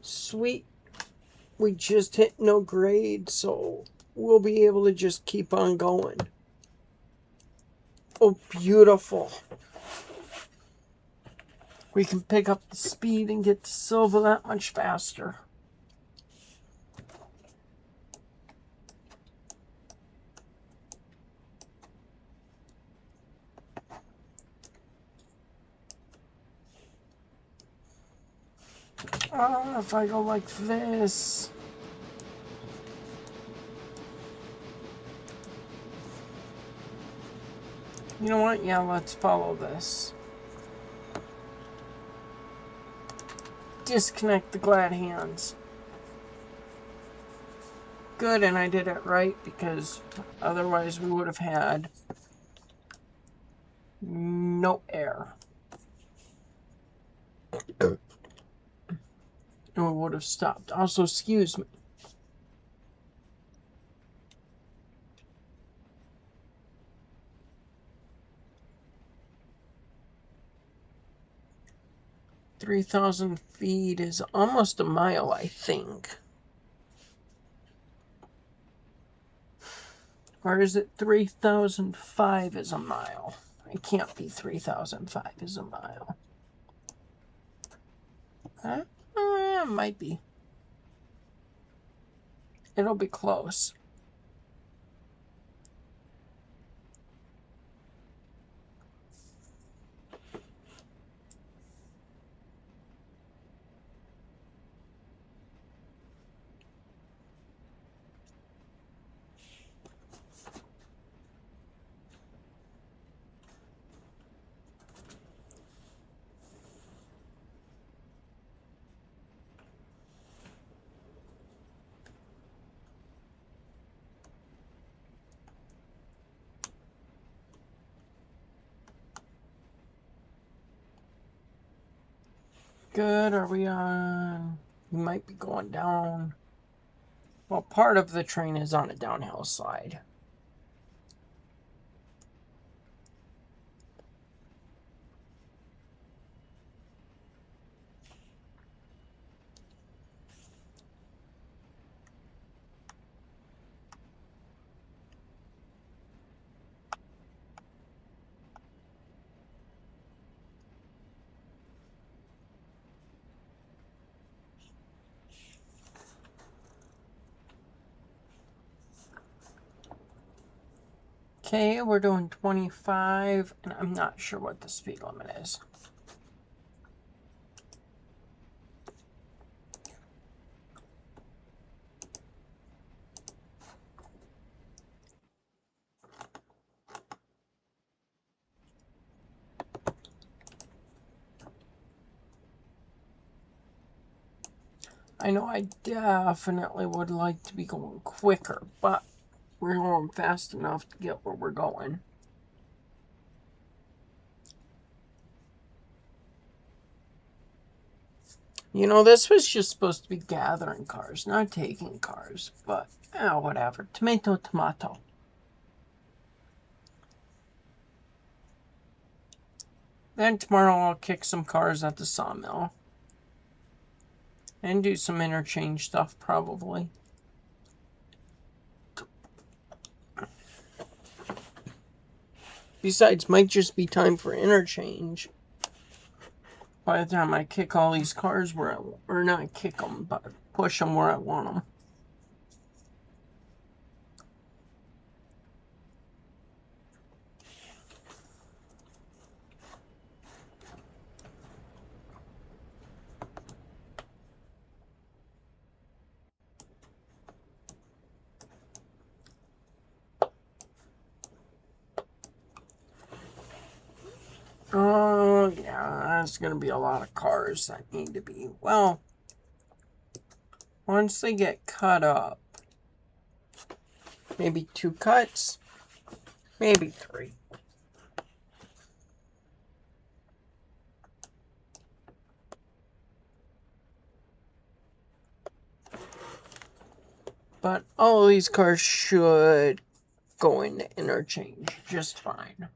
Sweet. We just hit no grade, so we'll be able to just keep on going. Oh, beautiful. We can pick up the speed and get to silver that much faster. Oh, if I go like this. You know what? Yeah, let's follow this. Disconnect the glad hands. Good, and I did it right because otherwise we would have had no air. And we would have stopped. Also, excuse me. $3,000 feet is almost a mile, I think. Or is it 3,005 is a mile? It can't be 3,005 is a mile. Huh? Might be. It'll be close. Good, are we on? We might be going down. Well, part of the train is on a downhill slide. Okay, we're doing 25, and I'm not sure what the speed limit is. I know I definitely would like to be going quicker, but we're going fast enough to get where we're going. You know, this was just supposed to be gathering cars, not taking cars, but whatever. Tomato, tomato. Then tomorrow I'll kick some cars at the sawmill. And do some interchange stuff, probably. Besides, might just be time for interchange by the time I kick all these cars where or not kick them, but push them where I want them. Oh, yeah, that's going to be a lot of cars that need to be. Well, once they get cut up, maybe 2 cuts, maybe 3. But all of these cars should go into interchange just fine.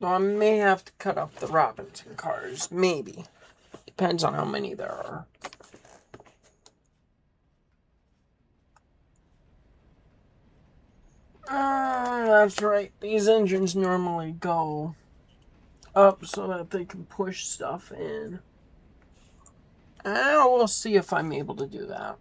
So I may have to cut up the Robinson cars, maybe. Depends on how many there are. That's right. These engines normally go up so that they can push stuff in. We'll see if I'm able to do that.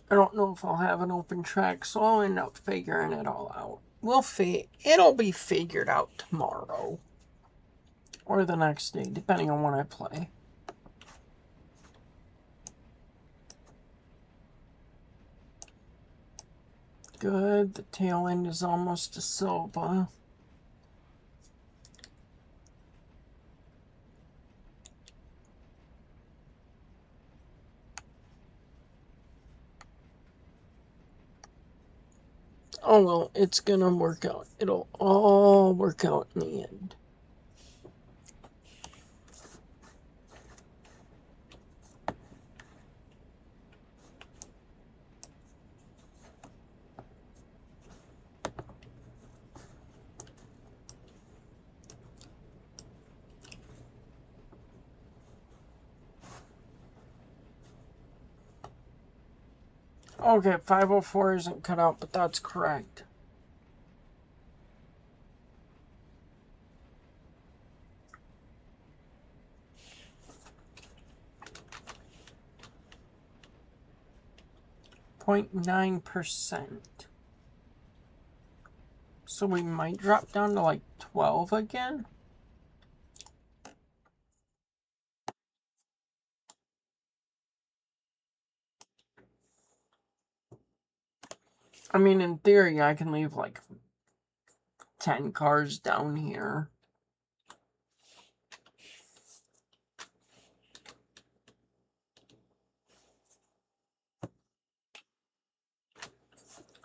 I don't know if I'll have an open track, so I'll end up figuring it all out. It'll be figured out tomorrow. Or the next day, depending on when I play. Good, the tail end is almost a Silva. Oh well, it's gonna work out. It'll all work out in the end. Okay, 504 isn't cut out, but that's correct. .9%. So we might drop down to like 12 again. I mean, in theory, I can leave like 10 cars down here.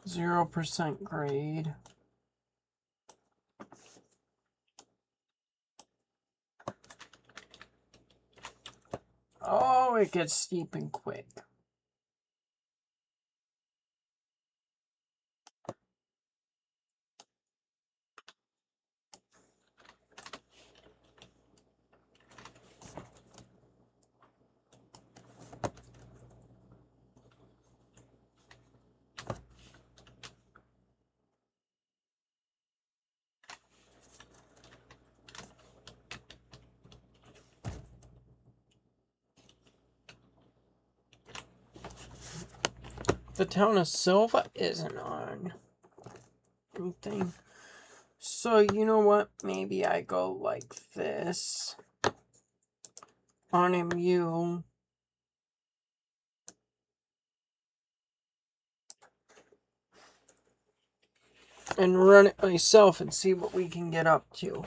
%0 grade. Oh, it gets steep and quick. The town of Silva isn't on anything. So, you know what? Maybe I go like this on MU. And run it myself and see what we can get up to.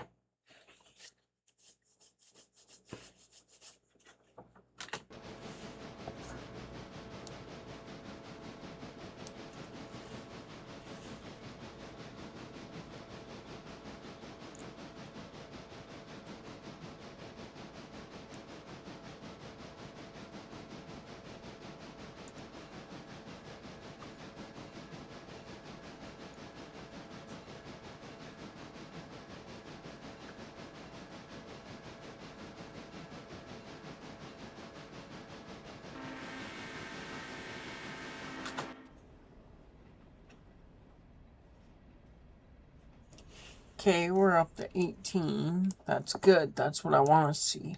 Okay, we're up to 18. That's good. That's what I want to see.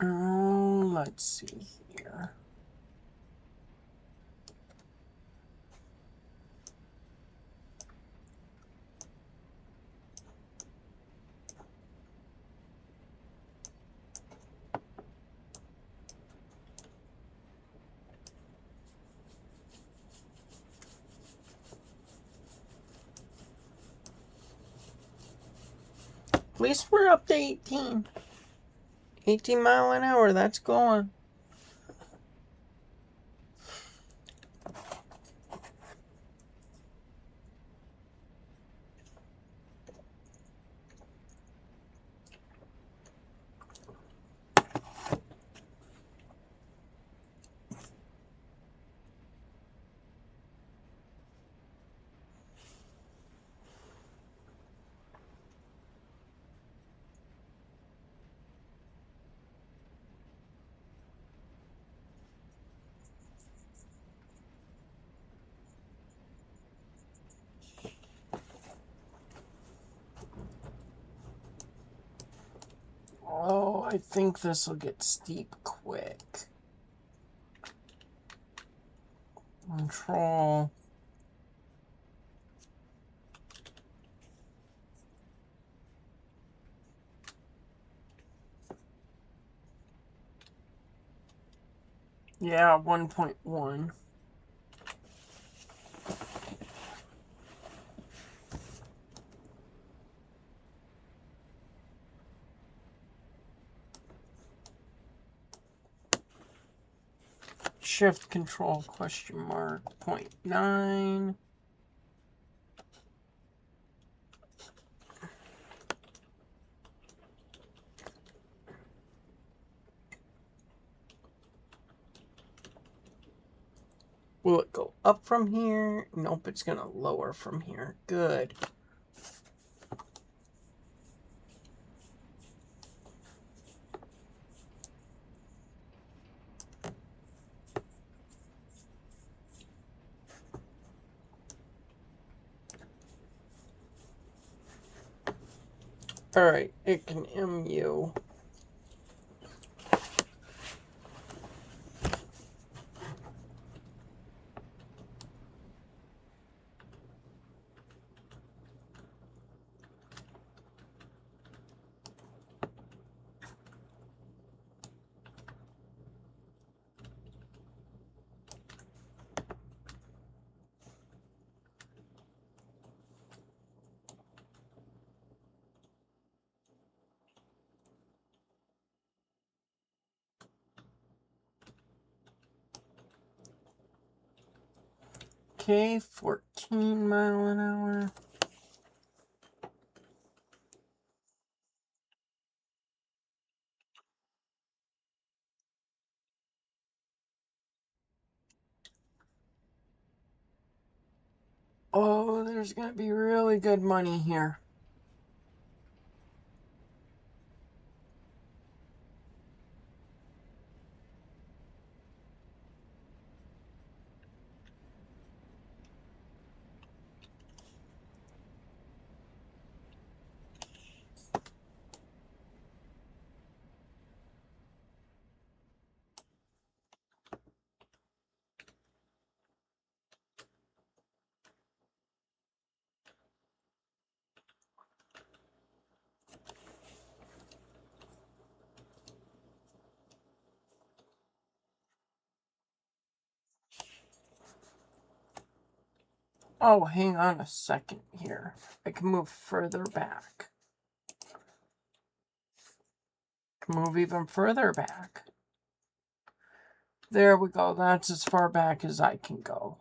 Oh, let's see here. At least we're up to 18. 18 mile an hour, that's going. Oh, I think this will get steep quick. Control. Yeah, 1.1. Shift control question mark 0.9. Will it go up from here? Nope, it's going to lower from here. Good. Alright, it can MU. Okay, 14 mile an hour. Oh, there's going to be really good money here. Oh, hang on a second here. I can move further back. Move even further back. There we go. That's as far back as I can go.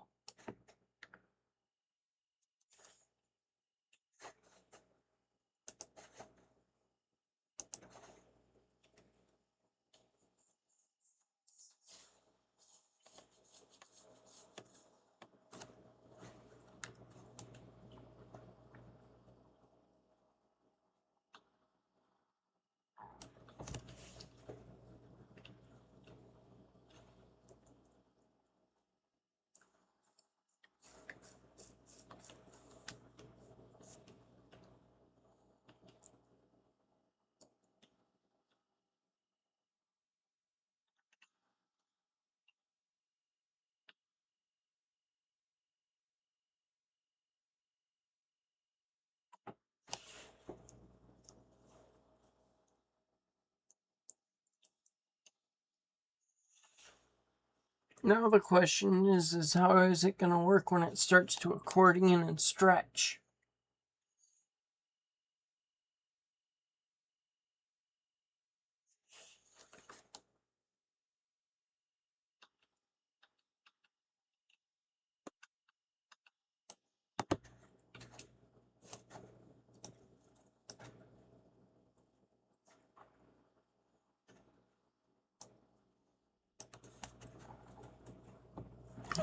Now the question is how is it going to work when it starts to accordion and stretch?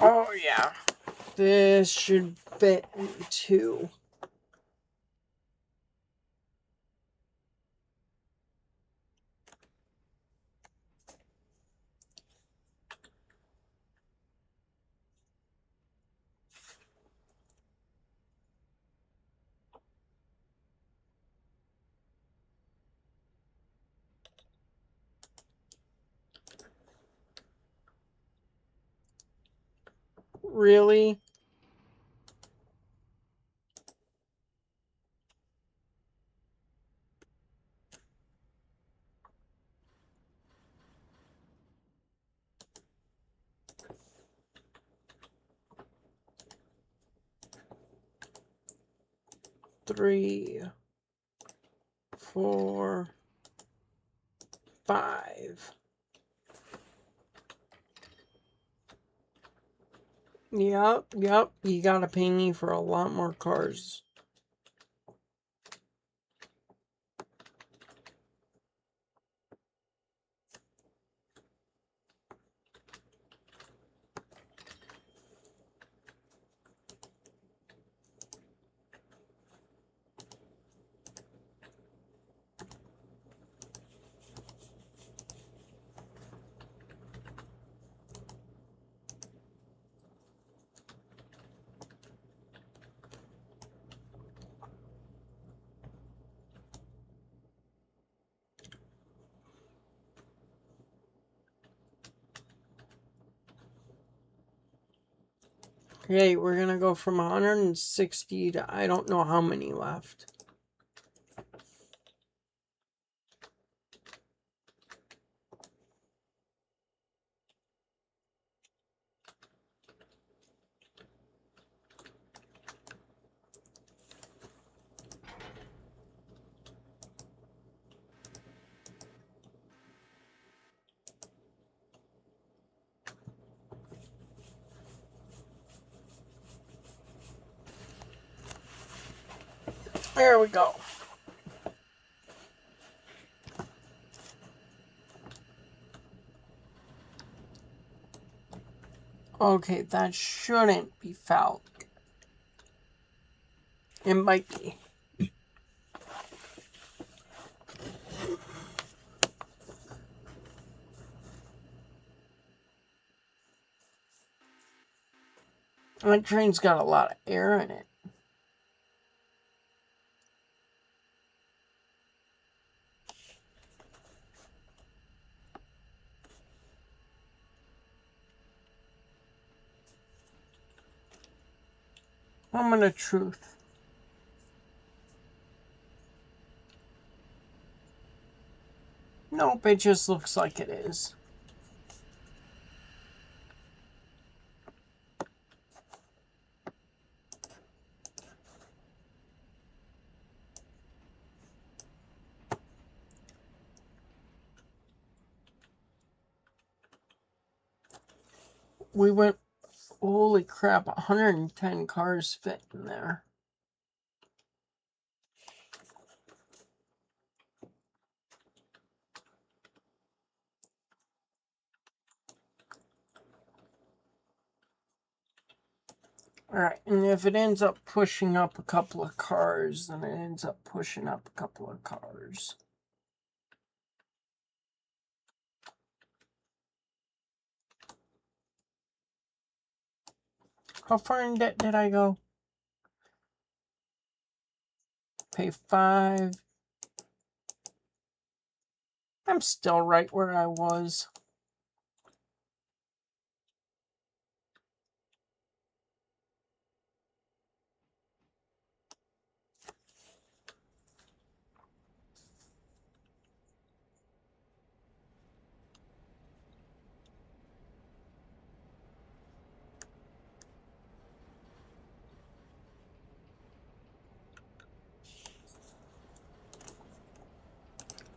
Oh yeah, this should fit in two. Really? Three, 4, 5. Yep. You gotta pay me for a lot more cars. Okay, we're gonna go from 160 to I don't know how many left. There we go. Okay, that shouldn't be fouled. It might be. That train's got a lot of air in it. Moment of truth. Nope, it just looks like it is. we went, holy crap, 110 cars fit in there. Alright, and if it ends up pushing up a couple of cars, then it ends up pushing up a couple of cars. How far in debt did I go? Pay 5. I'm still right where I was.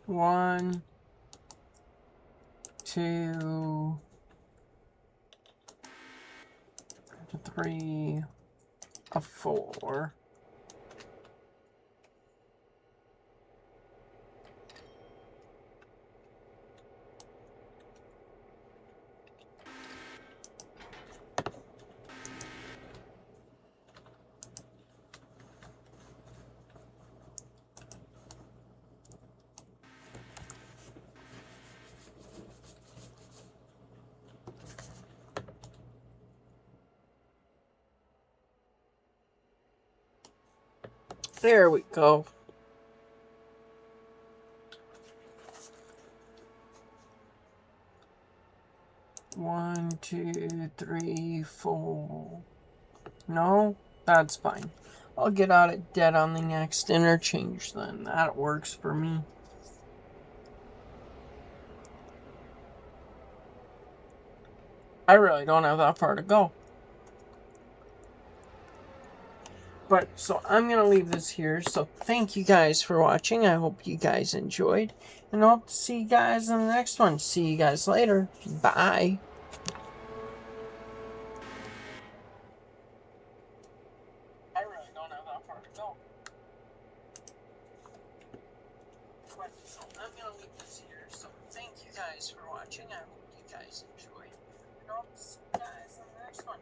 One, 2, 3, 4. There we go. One, 2, 3, 4. No, that's fine. I'll get out of debt on the next interchange then. That works for me. I really don't have that far to go. But, so I'm going to leave this here. So, thank you guys for watching. I hope you guys enjoyed. And I hope to see you guys in the next one. See you guys later. Bye. I really don't have that far to go. But, so I'm going to leave this here. So, thank you guys for watching. I hope you guys enjoyed. And I hope to see you guys in the next one.